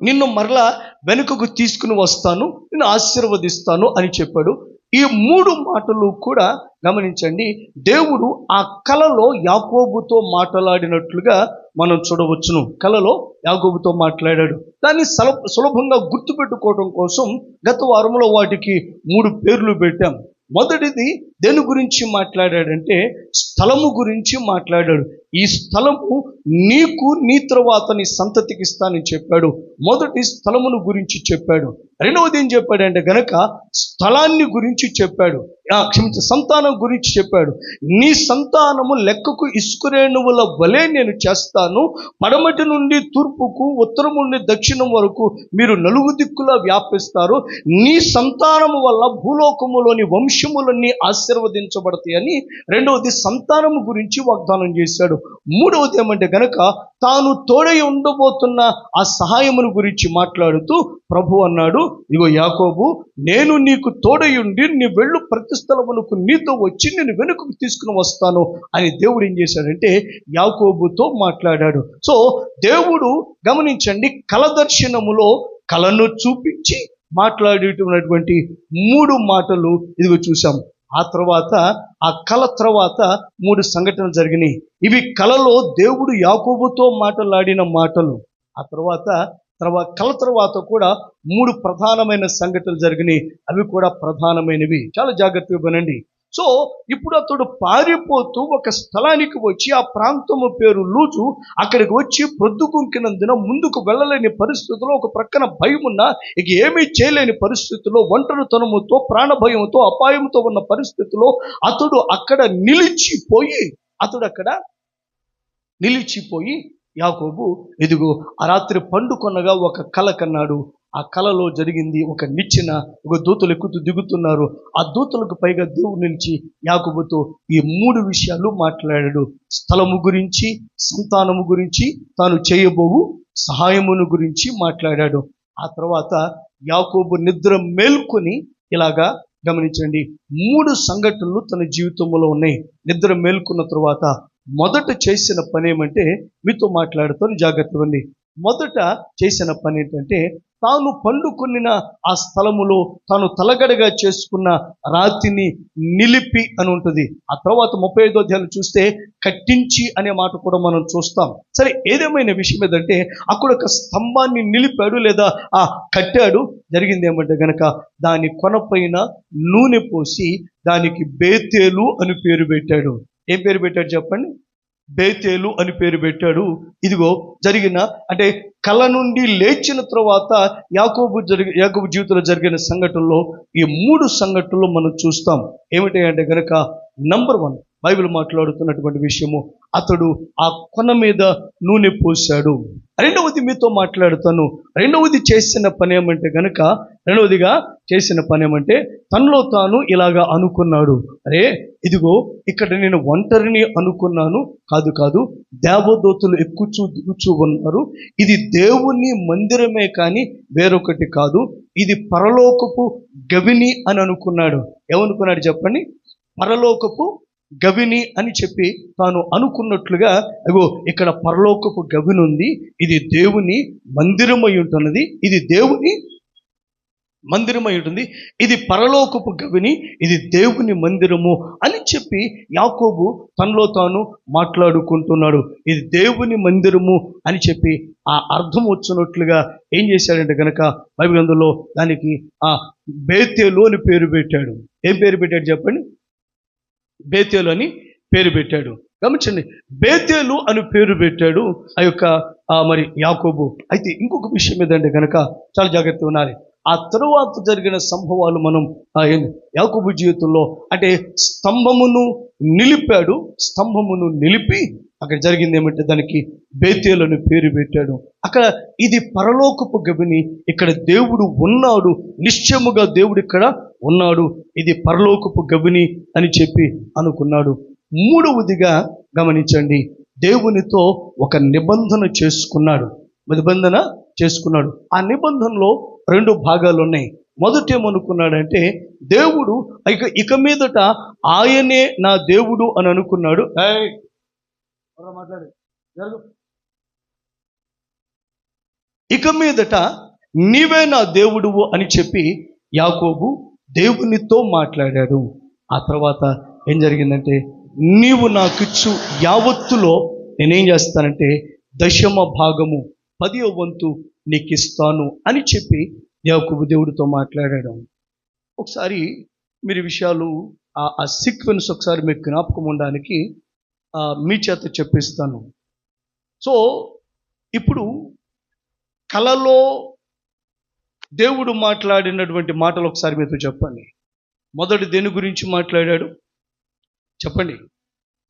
నిన్ను మరలా వెనుకకు తీసుకుని వస్తాను, నిన్ను ఆశీర్వదిస్తాను అని చెప్పాడు. ఈ 3 మాటలు కూడా గమనించండి, దేవుడు ఆ కలలో యాకోబుతో మాట్లాడినట్లుగా మనం చూడవచ్చును. కలలో యాకోబుతో మాట్లాడాడు. దాన్ని సులభంగా గుర్తుపెట్టుకోవడం కోసం గత వారంలో వాటికి 3 పేర్లు పెట్టాం. మొదటిది దేని గురించి మాట్లాడాడంటే, స్థలము గురించి మాట్లాడాడు. ఈ స్థలము నీకు నీ తరువాత నీ సంతతికి ఇస్తానని చెప్పాడు. మొదటి స్థలమును గురించి చెప్పాడు. రెండవది ఏం చెప్పాడంటే గనక స్థలాన్ని గురించి చెప్పాడు. సంతానం గురించి చెప్పాడు. నీ సంతానము లెక్కకు ఇసుకరేణువుల వలె నేను చేస్తాను. పడమటి నుండి తూర్పుకు, ఉత్తరం నుండి దక్షిణం వరకు మీరు 4 దిక్కులా వ్యాపిస్తారు. నీ సంతానము వల్ల భూలోకములోని వంశములన్నీ ఆశీర్వదించబడతాయని రెండవది సంతానము గురించి వాగ్దానం చేశాడు. మూడవది ఏమంటే గనక తాను తోడై ఉండబోతున్న ఆ సహాయమును గురించి మాట్లాడుతూ ప్రభు అన్నాడు, ఇగో యాకోబు, నేను నీకు తోడయుండి నీ వెళ్ళు ప్రతి స్థలమునకు నీతో వచ్చి నేను వెనుకకు తీసుకుని వస్తాను అని దేవుడు ఏం చేశాడంటే యాకోబుతో మాట్లాడాడు. సో దేవుడు గమనించండి, కలదర్శనములో కలను చూపించి మాట్లాడేటటువంటి 3 మాటలు ఇదిగో చూసాం. ఆ తర్వాత ఆ కల తర్వాత 3 సంఘటనలు జరిగినాయి. ఇవి కలలో దేవుడు యాకోబుతో మాట్లాడిన మాటలు. ఆ తర్వాత కల తర్వాత కూడా 3 ప్రధానమైన సంఘటనలు జరిగినాయి. అవి కూడా ప్రధానమైనవి. చాలా జాగ్రత్తగా వినండి. సో ఇప్పుడు అతడు పారిపోతూ ఒక స్థలానికి వచ్చి, ఆ ప్రాంతము పేరు లూజు, అక్కడికి వచ్చి ప్రొద్దుకుంకినందున ముందుకు వెళ్ళలేని పరిస్థితుల్లో, ఒక ప్రక్కన భయం ఉన్న, ఇక ఏమీ చేయలేని పరిస్థితుల్లో, ఒంటరితనముతో, ప్రాణభయంతో, అపాయంతో ఉన్న పరిస్థితుల్లో అతడు అక్కడ నిలిచిపోయి యాకోబు ఇదిగో ఆ రాత్రి పండుకొనగా ఒక కల కన్నాడు. ఆ కలలో జరిగింది ఒక నిచ్చెన, ఒక దూతలు ఎక్కుతూ దిగుతున్నారు. ఆ దూతలకు పైగా దేవుడు నిలిచి యాకోబుతో ఈ 3 విషయాలు మాట్లాడాడు. స్థలము గురించి, సంతానము గురించి, తాను చేయబోవు సహాయమును గురించి మాట్లాడాడు. ఆ తర్వాత యాకోబు నిద్ర మేల్కొని ఇలాగా గమనించండి, 3 సంఘటనలు తన జీవితంలో ఉన్నాయి. నిద్ర మేల్కొన్న తర్వాత మొదట చేసిన పని ఏమంటే, మీతో మాట్లాడుతాను, జాగ్రత్తగా ఉంది. మొదట చేసిన పని ఏంటంటే, తాను పండుకొనిన ఆ స్థలములో తాను తలగడగా చేసుకున్న రాతిని నిలిపి అని ఉంటుంది. ఆ తర్వాత 35వ అధ్యాయం చూస్తే కట్టించి అనే మాట కూడా మనం చూస్తాం. సరే, ఏదేమైనా విషయం ఏదంటే అక్కడ ఒక స్తంభాన్ని నిలిపాడు లేదా కట్టాడు. జరిగింది ఏమంటే గనక దాని కొనపైన నూనె పోసి దానికి బేతేలు అని పేరు పెట్టాడు. ఏం పేరు పెట్టాడు చెప్పండి? బేతేలు అని పేరు పెట్టాడు. ఇదిగో జరిగిన అంటే కల నుండి లేచిన తర్వాత యాకోబు జీవితంలో జరిగిన సంఘటనలో ఈ 3 సంఘటనలు మనం చూస్తాం. ఏమిటి అంటే గనక నంబర్ 1 బైబిల్ మాట్లాడుతున్నటువంటి విషయము, అతడు ఆ కొన మీద నూనె పోశాడు. రెండవది మీతో మాట్లాడుతాను. రెండవదిగా చేసిన పని ఏమంటే తనలో తాను ఇలాగా అనుకున్నాడు, అరే ఇదిగో ఇక్కడ నేను ఒంటరిని అనుకున్నాను, కాదు దేవదూతలు ఎక్కుచూ దిగుచూ ఉన్నారు. ఇది దేవుని మందిరమే కానీ వేరొకటి కాదు, ఇది పరలోకపు గవిని అని అనుకున్నాడు. ఏమనుకున్నాడు చెప్పండి? పరలోకపు గవిని అని చెప్పి తాను అనుకున్నట్లుగా, అగో ఇక్కడ పరలోకపు గవిని ఉంది, ఇది దేవుని మందిరమై ఉంటున్నది, ఇది దేవుని మందిరమై ఉంటుంది, ఇది పరలోకపు గవిని, ఇది దేవుని మందిరము అని చెప్పి యాకోబు తనలో తాను మాట్లాడుకుంటున్నాడు. ఇది దేవుని మందిరము అని చెప్పి ఆ అర్థం వచ్చినట్లుగా ఏం చేశాడంటే గనక బైబిల్ గ్రంథంలో దానికి ఆ బేతేలు అని పేరు పెట్టాడు. ఏం పేరు పెట్టాడు చెప్పండి? బేతేలు అని పేరు పెట్టాడు. గమనించండి, బేతేలు అని పేరు పెట్టాడు ఆ యొక్క మరి యాకోబు. అయితే ఇంకొక విషయం ఏదంటే కనుక చాలా జాగ్రత్తగా ఉండాలి. ఆ తరువాత జరిగిన సంభవాలు మనం యాకోబు జీవితంలో అంటే స్తంభమును నిలిపి అక్కడ జరిగింది ఏమంటే దానికి బేతేలు అని పేరు పెట్టాడు. అక్కడ ఇది పరలోకపు గవిని, ఇక్కడ దేవుడు ఉన్నాడు, నిశ్చయముగా దేవుడు ఇక్కడ ఉన్నాడు, ఇది పరలోకపు గవిని అని చెప్పి అనుకున్నాడు. మూడవదిగా గమనించండి, దేవునితో ఒక నిబంధన చేసుకున్నాడు. నిబంధన చేసుకున్నాడు. ఆ నిబంధనలో 2 భాగాలు ఉన్నాయి. మొదట ఏమనుకున్నాడంటే దేవుడు ఇక మీదట ఆయనే నా దేవుడు అని అనుకున్నాడు. ఇక మీదట నీవే నా దేవుడువు అని చెప్పి యాకోబు దేవునితో మాట్లాడాడు. ఆ తర్వాత ఏం జరిగిందంటే, నీవు నాకిచ్చు యావత్తులో నేనేం చేస్తానంటే 10వ భాగము 10వ వంతు నీకు ఇస్తాను అని చెప్పి యాకోబు దేవుడితో మాట్లాడాడు. ఒకసారి మీరు విషయాలు ఆ సీక్వెన్స్ ఒకసారి మీకు జ్ఞాపకం ఉండడానికి మీ చేత చెప్పిస్తాను. సో ఇప్పుడు కలలో దేవుడు మాట్లాడినటువంటి మాటలు ఒకసారి మీతో చెప్పండి. మొదటి దేని గురించి మాట్లాడాడు చెప్పండి?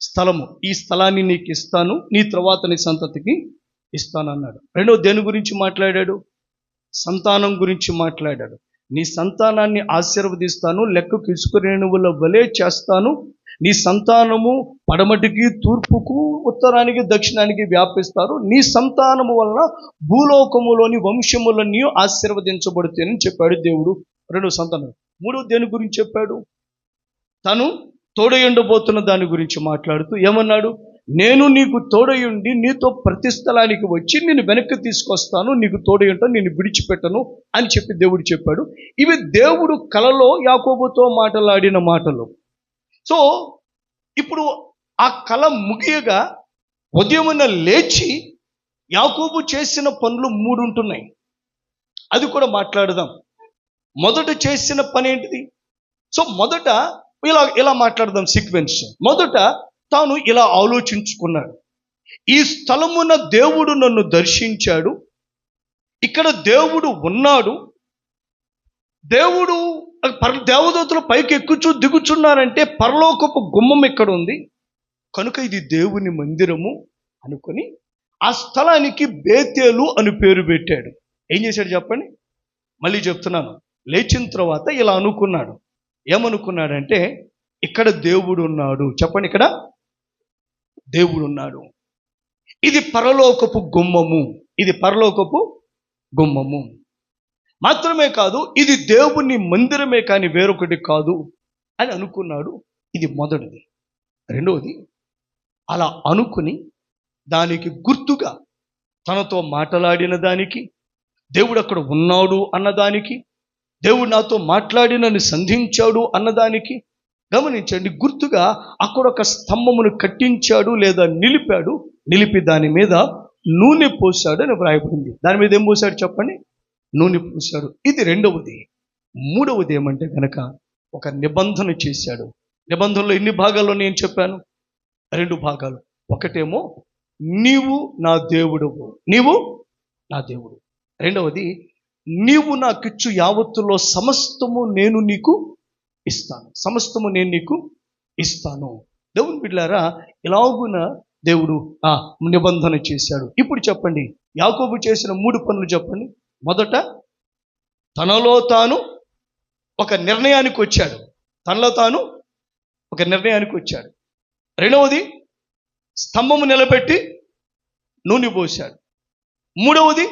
స్థలము. ఈ స్థలాన్ని నీకు ఇస్తాను, నీ తర్వాత నీ సంతతికి ఇస్తాను అన్నాడు. రెండో దేని గురించి మాట్లాడాడు? సంతానం గురించి మాట్లాడాడు. నీ సంతానాన్ని ఆశీర్వదిస్తాను, లెక్కకు ఇసుక రేణువుల వలె చేస్తాను, నీ సంతానము పడమటికి తూర్పుకు ఉత్తరానికి దక్షిణానికి వ్యాపిస్తారు, నీ సంతానము వలన భూలోకములోని వంశములన్నీ ఆశీర్వదించబడుతాయని చెప్పాడు దేవుడు. రెండో సంతానం. మూడో దేని గురించి చెప్పాడు? తను తోడయుండబోతున్న దాని గురించి మాట్లాడుతూ ఏమన్నాడు? నేను నీకు తోడయుండి నీతో ప్రతి స్థలానికి వచ్చి నేను వెనక్కి తీసుకొస్తాను, నీకు తోడయుంటాను, నేను విడిచిపెట్టను అని చెప్పి దేవుడు చెప్పాడు. ఇవి దేవుడు కలలో యాకోబుతో మాట్లాడిన మాటలు. సో ఇప్పుడు ఆ కల ముగియగా ఉదయమున లేచి యాకోబు చేసిన పనులు 3 ఉంటున్నాయి. అది కూడా మాట్లాడదాం. మొదట చేసిన పని ఏంటిది? సో మొదట ఇలా మాట్లాడదాం సీక్వెన్స్. మొదట తాను ఇలా ఆలోచించుకున్నాడు. ఈ స్థలమున దేవుడు నన్ను దర్శించాడు, ఇక్కడ దేవుడు ఉన్నాడు, దేవుడు దేవదూతలు పైకి ఎక్కుచూ దిగుచున్నారంటే పరలోకపు గుమ్మం ఇక్కడ ఉంది కనుక ఇది దేవుని మందిరము అనుకొని ఆ స్థలానికి బేతేలు అని పేరు పెట్టాడు. ఏం చేశాడు చెప్పండి? మళ్ళీ చెప్తున్నాను. లేచిన తర్వాత ఇలా అనుకున్నాడు. ఏమనుకున్నాడంటే ఇక్కడ దేవుడు ఉన్నాడు. చెప్పండి, ఇక్కడ దేవుడు ఉన్నాడు. ఇది పరలోకపు గుమ్మము, ఇది పరలోకపు గుమ్మము మాత్రమే కాదు, ఇది దేవుని మందిరమే కానీ వేరొకటి కాదు అని అనుకున్నాడు. ఇది మొదటిది. రెండవది, అలా అనుకుని దానికి గుర్తుగా తనతో మాట్లాడిన దానికి, దేవుడు అక్కడ ఉన్నాడు అన్నదానికి, దేవుడు నాతో మాట్లాడినని సంధించాడు అన్నదానికి గమనించండి, గుర్తుగా అక్కడ ఒక స్తంభమును కట్టించాడు లేదా నిలిపాడు. నిలిపి దాని మీద నూనె పోసాడు అని వ్రాయబడింది. దాని మీద ఏం పోసాడు చెప్పండి? నూనె పోసాడు. ఇది రెండవది. మూడవది ఏమంటే కనుక ఒక నిబంధన చేశాడు. నిబంధనలో ఎన్ని భాగాల్లో నేను చెప్పాను? 2 భాగాలు. ఒకటేమో నీవు నా దేవుడువు, నీవు నా దేవుడు. రెండవది, నీవు నాకిచ్చు యావత్తులో సమస్తము నేను నీకు ఇస్తాను, సమస్తము నేను నీకు ఇస్తాను. దేవుని బిడ్డలారా, ఇలాగున దేవుడు ఆ నిబంధన చేశాడు. ఇప్పుడు చెప్పండి, యాకోబు చేసిన 3 పనులు చెప్పండి. మొదట తనలో తాను ఒక నిర్ణయానికి వచ్చాడు. తనలో తాను ఒక నిర్ణయానికి వచ్చాడు. రెండవది, స్తంభము నిలబెట్టి నూనె పోశాడు. మూడవది,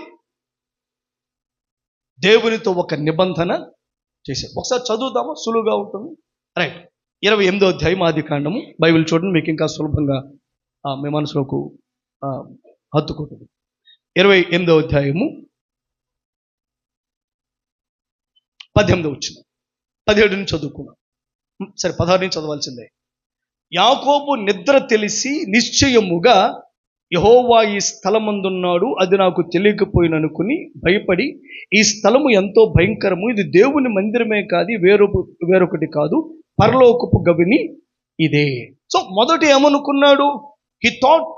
దేవునితో ఒక నిబంధన చేశాడు. ఒకసారి చదువుదామా? సులువుగా ఉంటుంది. రైట్. 28వ అధ్యాయం ఆదికాండము. బైబిల్ చూడండి, మీకు ఇంకా సులభంగా మీ మనసులోకి హత్తుకుంటుంది. 28వ అధ్యాయము 18వ వచనం. 17 నుంచి చదువుకున్నాం. సరే, 16 నుంచి చదవాల్సిందే. యాకోబు నిద్ర తెలిసి నిశ్చయముగా యెహోవా ఈ స్థలమందున్నాడు, అది నాకు తెలియకపోయిననుకుని భయపడి, ఈ స్థలము ఎంతో భయంకరము, ఇది దేవుని మందిరమే కాదు, వేరొకటి కాదు, పరలోకపు గవిని ఇదే. సో మొదట ఏమనుకున్నాడు? హి థాట్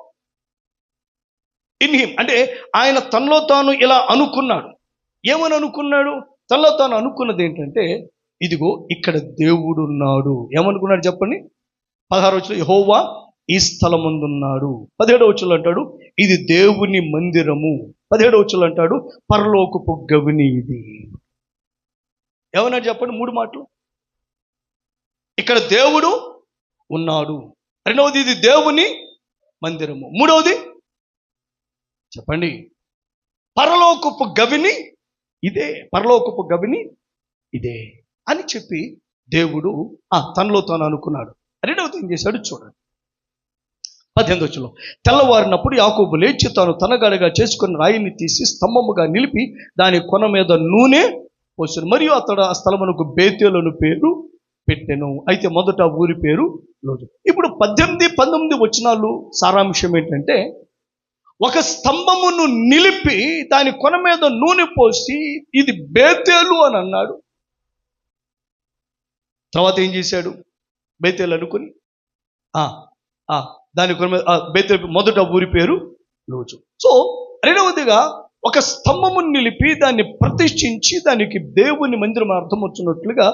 ఇన్ హిమ్, అంటే ఆయన తనలో తాను ఇలా అనుకున్నాడు. ఏమని అనుకున్నాడు? తనలో తాను అనుకున్నది ఏంటంటే, ఇదిగో ఇక్కడ దేవుడు ఉన్నాడు. ఏమనుకున్నాడు చెప్పండి? 16వ వచనం, యెహోవా ఈ స్థలమందున్నాడు. 17వ వచనం అంటాడు, ఇది దేవుని మందిరము. 17వ వచనం అంటాడు, పరలోకపు గవిని ఇది. ఏమన్నాడు చెప్పండి? 3 మాటలు. ఇక్కడ దేవుడు ఉన్నాడు. రెండవది, ఇది దేవుని మందిరము. మూడవది చెప్పండి, పరలోకపు గవిని ఇదే, పరలోకపు గవిని ఇదే అని చెప్పి దేవుడు తనలో తాను అనుకున్నాడు. రెండవది ఏం చేశాడు చూడండి, 18వ వచనంలో, తెల్లవారినప్పుడు యాకోబు లేచి తాను తనగడగా చేసుకున్న రాయిని తీసి స్తంభముగా నిలిపి దాని కొన మీద నూనె పోసాడు. మరియు అతడు ఆ స్థలమునకు బేతేలు పేరు పెట్టెను. అయితే మొదట ఊరి పేరు లోజు. ఇప్పుడు 18, 19 వచనాలు సారాంశం ఏంటంటే, ఒక స్తంభమును నిలిపి దాని కొన మీద నూనె పోసి ఇది బేతేలు అని అన్నాడు. తర్వాత ఏం చేశాడు? బేతేలు అనుకుని దాని కొన మీద బేతేలు, మొదట ఊరి పేరు లోజు. సో రెండవదిగా ఒక స్తంభమును నిలిపి దాన్ని ప్రతిష్ఠించి దానికి దేవుని మందిరం అర్థం వచ్చినట్లుగా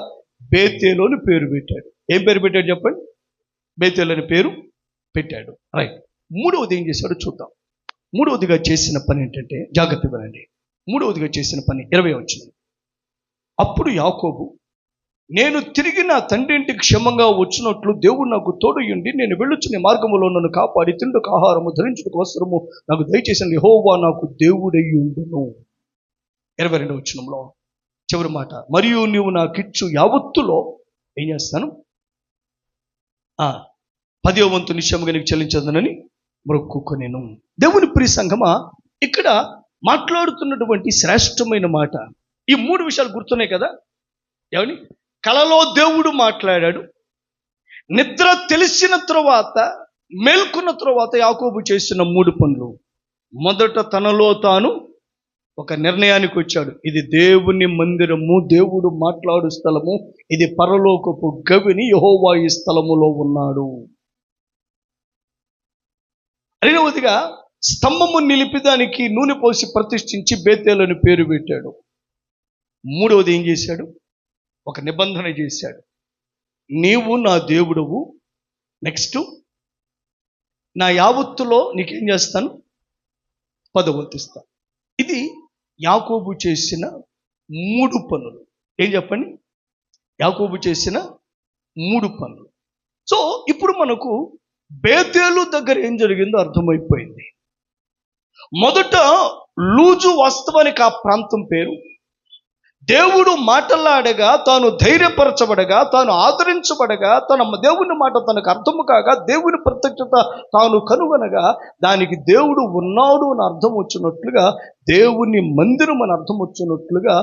బేతేలు అని పేరు పెట్టాడు. ఏం పేరు పెట్టాడు చెప్పండి? బేతేలు అని పేరు పెట్టాడు. రైట్. మూడవది ఏం చేశాడు చూద్దాం. మూడవదిగా చేసిన పని ఏంటంటే, జాగ్రత్త వినండి. మూడవదిగా చేసిన పని 20వ వచనం. అప్పుడు యాకోబు, నేను తిరిగి నా తండ్రి ఇంటికి క్షేమంగా వచ్చినట్లు దేవుడు నాకు తోడుయుండి నేను వెళ్ళుచున్న మార్గములో నన్ను కాపాడి తిండుకు ఆహారము ధరించుటకు వస్త్రము నాకు దయచేసిన యెహోవా నాకు దేవుడయ్యుండును. 22వ వచనంలో చివరి మాట, మరియు నీవు నాకిచ్చు యావత్తులో ఏం చేస్తాను? 10వ వంతు నిశ్చయముగా నీకు చెల్లించదనని మొక్కుకొనెను. దేవుని ప్రియ సంఘమా, ఇక్కడ మాట్లాడుతున్నటువంటి శ్రేష్టమైన మాట. ఈ 3 విషయాలు గుర్తున్నాయి కదా? ఏమని? కలలో దేవుడు మాట్లాడాడు. నిద్ర తెలిసిన తరువాత, మేల్కొన్న తరువాత యాకోబు చేసిన 3 పనులు. మొదట తనలో తాను ఒక నిర్ణయానికి వచ్చాడు. ఇది దేవుని మందిరము, దేవుడు మాట్లాడు స్థలము, ఇది పరలోకపు గవిని, యెహోవా ఈ స్థలములో ఉన్నాడు. రెండవదిగా స్తంభము నిలిపి దానికి నూనె పోసి ప్రతిష్ఠించి బేతేలు అని పేరు పెట్టాడు. మూడవది ఏం చేశాడు? ఒక నిబంధన చేశాడు. నీవు నా దేవుడవు, నెక్స్ట్ నా యావత్తులో నీకేం చేస్తాను? 10వ వంతు ఇస్తాను. ఇది యాకోబు చేసిన 3 పనులు. ఏం చెప్పండి? యాకోబు చేసిన 3 పనులు. సో ఇప్పుడు మనకు బేతేలు దగ్గర ఏం జరిగిందో అర్థమైపోయింది. మొదట లూజు వాస్తవానికి ఆ ప్రాంతం పేరు. దేవుడు మాటలాడగా, తాను ధైర్యపరచబడగా, తాను ఆదరించబడగా, తన దేవుని మాట తనకు అర్థము కాగా, దేవుని ప్రత్యక్షత తాను కనుగొనగా, దానికి దేవుడు ఉన్నాడు అని అర్థం వచ్చినట్లుగా, దేవుని మందిరం అని అర్థం వచ్చినట్లుగా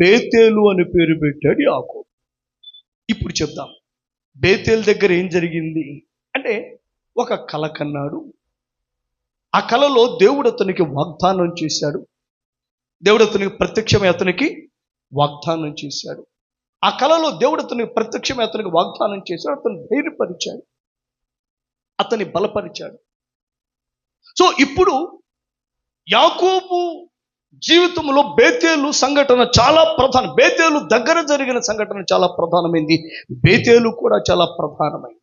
బేతేలు అని పేరు పెట్టాడు యాకోబు. ఇప్పుడు చెప్దాం, బేతేలు దగ్గర ఏం జరిగింది అంటే, ఒక కల కన్నాడు. ఆ కలలో దేవుడు అతనికి వాగ్దానం చేశాడు. దేవుడు అతనికి ప్రత్యక్షమై అతనికి వాగ్దానం చేశాడు. ఆ కలలో దేవుడు అతనికి ప్రత్యక్షమై అతనికి వాగ్దానం చేశాడు. అతను ధైర్యపరిచాడు, అతన్ని బలపరిచాడు. సో ఇప్పుడు యాకోబు జీవితంలో బేతేలు సంఘటన చాలా ప్రధానం. బేతేలు దగ్గర జరిగిన సంఘటన చాలా ప్రధానమైంది. బేతేలు కూడా చాలా ప్రధానమైంది.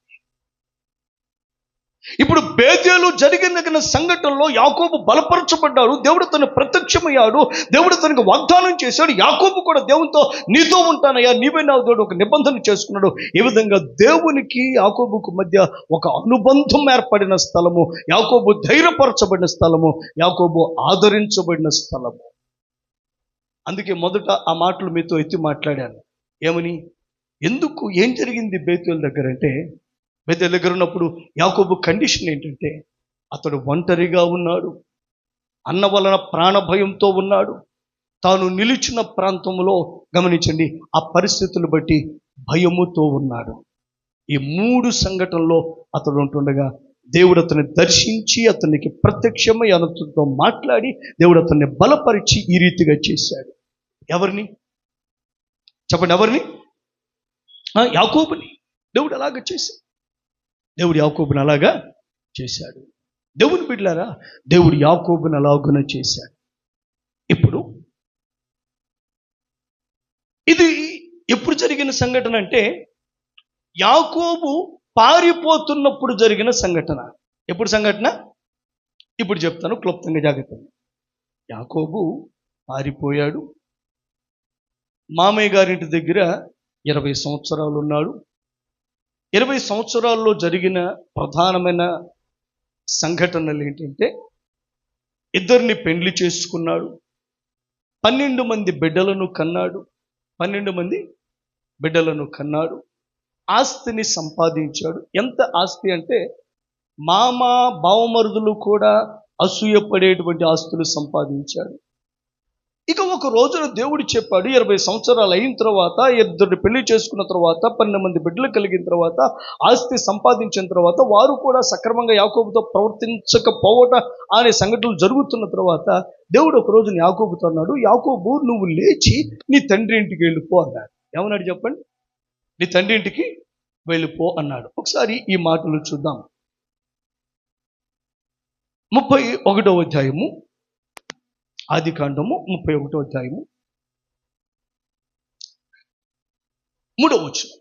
ఇప్పుడు బేతేలు జరిగిన సంఘటనలో యాకోబు బలపరచబడ్డాడు. దేవుడు తను ప్రత్యక్షమయ్యాడు. దేవుడు తనకు వాగ్దానం చేశాడు. యాకోబు కూడా దేవునితో నీతో ఉంటానయ్యా, నీవే నా దేవుడు ఒక నిబంధన చేసుకున్నాడు. ఈ విధంగా దేవునికి యాకోబుకు మధ్య ఒక అనుబంధం ఏర్పడిన స్థలము, యాకోబు ధైర్యపరచబడిన స్థలము, యాకోబు ఆదరించబడిన స్థలము. అందుకే మొదట ఆ మాటలు మీతో ఎత్తి మాట్లాడాను. ఏమని? ఎందుకు, ఏం జరిగింది బేతేలు దగ్గర అంటే, బేతేలు దగ్గర ఉన్నప్పుడు యాకోబు కండిషన్ ఏంటంటే, అతడు ఒంటరిగా ఉన్నాడు, అన్న వలన ప్రాణభయంతో ఉన్నాడు, తాను నిలిచిన ప్రాంతంలో గమనించండి ఆ పరిస్థితులు బట్టి భయముతో ఉన్నాడు. ఈ 3 సంఘటనలో అతడు ఉంటుండగా దేవుడు అతన్ని దర్శించి అతనికి ప్రత్యక్షమై అతనితో మాట్లాడి దేవుడు అతన్ని బలపరిచి ఈ రీతిగా చేశాడు. ఎవరిని చెప్పండి? ఎవరిని? యాకోబుని. దేవుడు అలాగా చేశాడు. దేవుడు యాకోబుని అలాగా చేశాడు. దేవుని బిడ్డలారా, దేవుడు యాకోబుని అలాగున చేశాడు. ఇప్పుడు ఇది ఎప్పుడు జరిగిన సంఘటన అంటే, యాకోబు పారిపోతున్నప్పుడు జరిగిన సంఘటన. ఎప్పుడు సంఘటన? ఇప్పుడు చెప్తాను, క్లుప్తంగా జాగ్రత్తగా. యాకోబు పారిపోయాడు. మామయ్య గారింటి దగ్గర 20 సంవత్సరాలు ఉన్నాడు. 20 సంవత్సరాల్లో జరిగిన ప్రధానమైన సంఘటనలు ఏంటంటే, ఇద్దరిని పెండ్లి చేసుకున్నాడు. 12 మంది బిడ్డలను కన్నాడు. 12 మంది బిడ్డలను కన్నాడు. ఆస్తిని సంపాదించాడు. ఎంత ఆస్తి అంటే మామ బావమరుదులు కూడా అసూయపడేటువంటి ఆస్తులు సంపాదించాడు. ఇక ఒక రోజున దేవుడు చెప్పాడు, 20 సంవత్సరాలు అయిన తర్వాత, 2 పెళ్లి చేసుకున్న తర్వాత, 12 మంది బిడ్డలు కలిగిన తర్వాత, ఆస్తి సంపాదించిన తర్వాత, వారు కూడా సక్రమంగా యాకోబుతో ప్రవర్తించకపోవట అనే సంఘటనలు జరుగుతున్న తర్వాత దేవుడు ఒక రోజున యాకోబుతో అన్నాడు, యాకోబు నువ్వు లేచి నీ తండ్రి ఇంటికి వెళ్ళిపో అన్నాడు. ఏమన్నాడు చెప్పండి? నీ తండ్రి ఇంటికి వెళ్ళిపో అన్నాడు. ఒకసారి ఈ మాటలు చూద్దాం. 31వ అధ్యాయము, ఆదికాండము 31వ అధ్యాయము 3వ వచనం.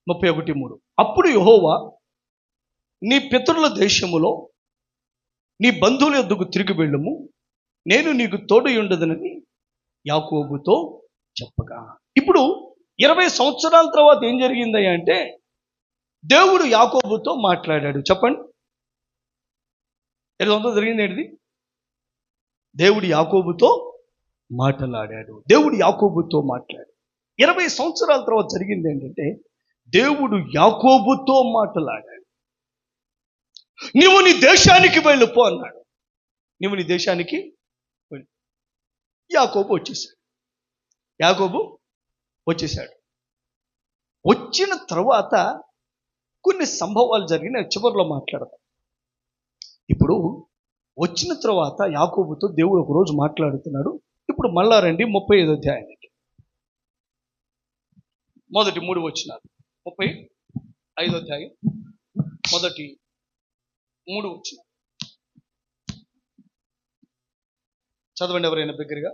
31:3. అప్పుడు యెహోవా, నీ పితరుల దేశములో నీ బంధువుల యొద్దకు తిరిగి వెళ్ళుము, నేను నీకు తోడై ఉండదనని యాకోబుతో చెప్పగా. ఇప్పుడు 20 సంవత్సరాల తర్వాత ఏం జరిగిందయ్యా అంటే దేవుడు యాకోబుతో మాట్లాడాడు. చెప్పండి, జరిగింది ఏంటిది? దేవుడు యాకోబుతో మాట్లాడాడు. 20 సంవత్సరాల తర్వాత జరిగింది ఏంటంటే దేవుడు యాకోబుతో మాట్లాడాడు. నీవు నీ దేశానికి వెళ్ళిపో అన్నాడు. నీవు నీ దేశానికి వెళ్ళి. యాకోబు వచ్చేసాడు. వచ్చిన తర్వాత కొన్ని సంభవాలు జరిగిన చివరిలో మాట్లాడతాం. ఇప్పుడు వచ్చిన తర్వాత యాకోబుతో దేవుడు ఒక రోజు మాట్లాడుతున్నాడు. ఇప్పుడు మళ్ళా రండి 35వ అధ్యాయానికి. మొదటి 3 వచనాలు. 35వ అధ్యాయం మొదటి 3 వచనాలు చదవండి ఎవరైనా దగ్గరగా.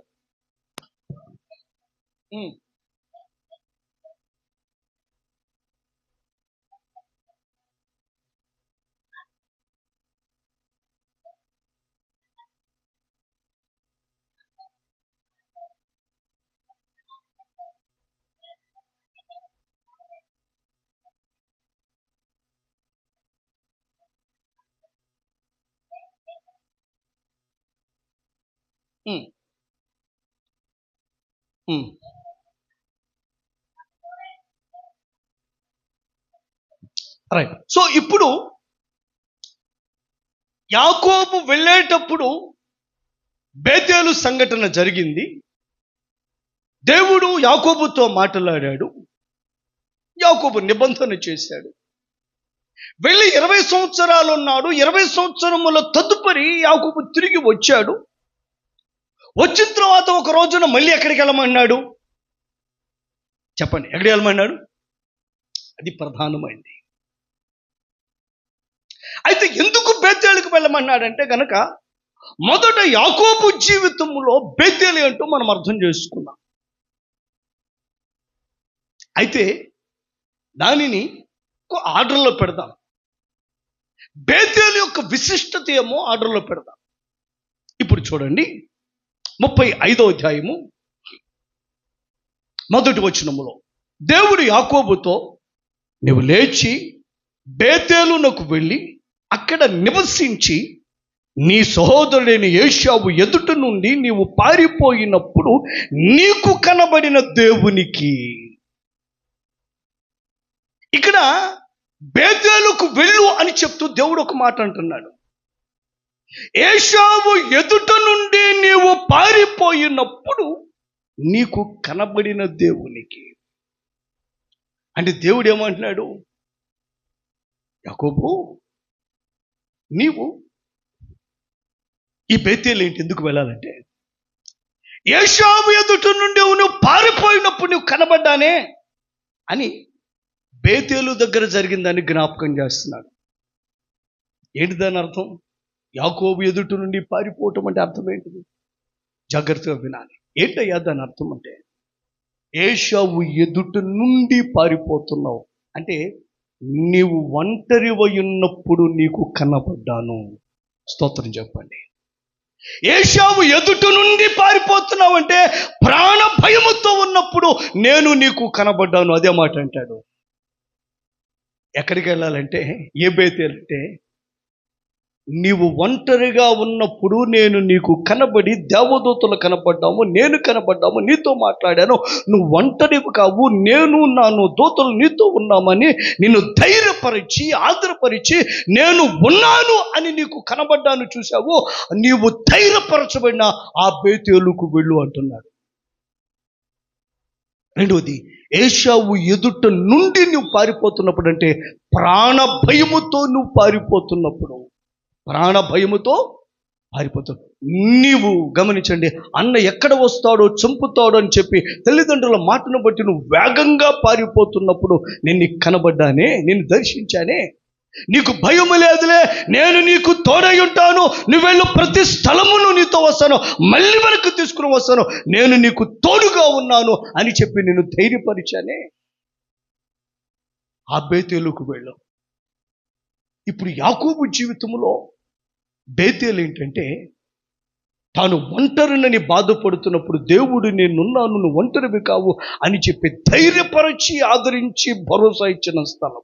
రైట్. సో ఇప్పుడు యాకోబు వెళ్ళేటప్పుడు బేతేలు సంఘటన జరిగింది. దేవుడు యాకోబుతో మాట్లాడాడు. యాకోబు నిబంధన చేశాడు. వెళ్ళి 20 సంవత్సరాలు ఉన్నాడు. 20 సంవత్సరముల తదుపరి యాకోబు తిరిగి వచ్చాడు. వచ్చిన తర్వాత ఒక రోజున మళ్ళీ ఎక్కడికి వెళ్ళమన్నాడు చెప్పండి? ఎక్కడికి వెళ్ళమన్నాడు? అది ప్రధానమైంది. అయితే ఎందుకు బేతేలుకు వెళ్ళమన్నాడంటే గనక మొదట యాకోబు జీవితంలో బేతేలు అంటూ మనం అర్థం చేసుకున్నాం. అయితే దానిని ఒక ఆర్డర్లో పెడదాం. బేతేలు యొక్క విశిష్టత ఏమో ఆర్డర్లో పెడదాం. ఇప్పుడు చూడండి 35వ అధ్యాయము మొదటి వచనములో దేవుడు యాకోబుతో, నువ్వు లేచి బేతేలునకు వెళ్ళి అక్కడ నివసించి నీ సహోదరుడైన ఏశావు ఎదుట నుండి నీవు పారిపోయినప్పుడు నీకు కనబడిన దేవునికి. ఇక్కడ బేతేలుకు వెళ్ళు అని చెప్తూ దేవుడు ఒక మాట అంటున్నాడు. ఏశావు ఎదుట నుండి నీవు పారిపోయినప్పుడు నీకు కనబడిన దేవునికి. అంటే దేవుడు ఏమంటున్నాడు? యాకోబు, నీవు ఈ బేతేలు ఏంటి ఎందుకు వెళ్ళాలంటే ఏశావు ఎదుట నుండి నువ్వు పారిపోయినప్పుడు నువ్వు కనబడ్డానే అని బేతేలు దగ్గర జరిగిందని జ్ఞాపకం చేస్తున్నాడు. ఏంటి దాని అర్థం? యాకోబు ఎదుట నుండి పారిపోవటం అంటే అర్థం ఏంటిది? జాగ్రత్తగా వినాలి. ఏంటయ్యా దాని అర్థం అంటే ఏశావు ఎదుట నుండి పారిపోతున్నావు అంటే నీవు ఒంటరివై ఉన్నప్పుడు నీకు కనబడ్డాను. స్తోత్రం చెప్పండి. ఏశావు ఎదుట నుండి పారిపోతున్నావు అంటే ప్రాణ భయముతో ఉన్నప్పుడు నేను నీకు కనబడ్డాను. అదే మాట అంటాడు. ఎక్కడికి వెళ్ళాలంటే ఏ బేతేలు అంటే నీవు ఒంటరిగా ఉన్నప్పుడు నేను నీకు కనబడి దేవదూతలు కనపడ్డాము, నేను కనపడ్డాము, నీతో మాట్లాడాను. నువ్వు ఒంటరివి కావు, నేను నాను దూతలు నీతో ఉన్నామని నిన్ను ధైర్యపరిచి ఆదరపరిచి నేను ఉన్నాను అని నీకు కనబడ్డాను. చూసావు, నీవు ధైర్యపరచబడిన ఆ బేతేలుకు వెళ్ళు అంటున్నాడు. రెండవది, ఏశావు ఎదుట నుండి నువ్వు పారిపోతున్నప్పుడు, అంటే ప్రాణ భయముతో నువ్వు పారిపోతున్నప్పుడు, ప్రాణ భయముతో పారిపోతాడు. నీవు గమనించండి, అన్న ఎక్కడ వస్తాడో చంపుతాడో అని చెప్పి తల్లిదండ్రుల మాటను బట్టి నువ్వు వేగంగా పారిపోతున్నప్పుడు నేను నీకు కనబడ్డానే, నేను దర్శించానే, నీకు భయము లేదులే, నేను నీకు తోడై ఉంటాను, నువ్వు వెళ్ళు, ప్రతి స్థలమును నీతో వస్తాను, మళ్ళీ వెనక్కి తీసుకుని వస్తాను, నేను నీకు తోడుగా ఉన్నాను అని చెప్పి నేను ధైర్యపరిచానే. ఆ బేతేలుకు వెళ్ళు. ఇప్పుడు యాకోబు జీవితంలో బేతేలు ఏంటంటే, తాను ఒంటరినని బాధపడుతున్నప్పుడు దేవుడు నేనున్నాను, నువ్వు ఒంటరివి కావు అని చెప్పి ధైర్యపరిచి ఆదరించి భరోసా ఇచ్చిన స్థలం.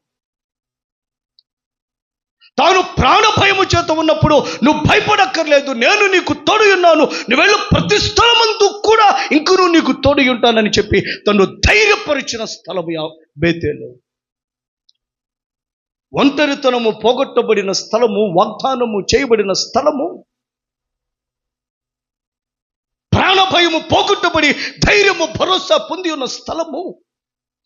తాను ప్రాణ భయము చేత ఉన్నప్పుడు నువ్వు భయపడక్కర్లేదు, నేను నీకు తోడు ఉన్నాను, నువ్వు వెళ్ళు, ప్రతి స్థలమందు కూడా ఇంకను నీకు తోడు ఉంటానని చెప్పి తను ధైర్యపరిచిన స్థలము బేతేలు. ఒంటరితనము పోగొట్టబడిన స్థలము, వాగ్దానము చేయబడిన స్థలము, ప్రాణ భయము పోగొట్టబడి ధైర్యము భరోసా పొంది ఉన్న స్థలము,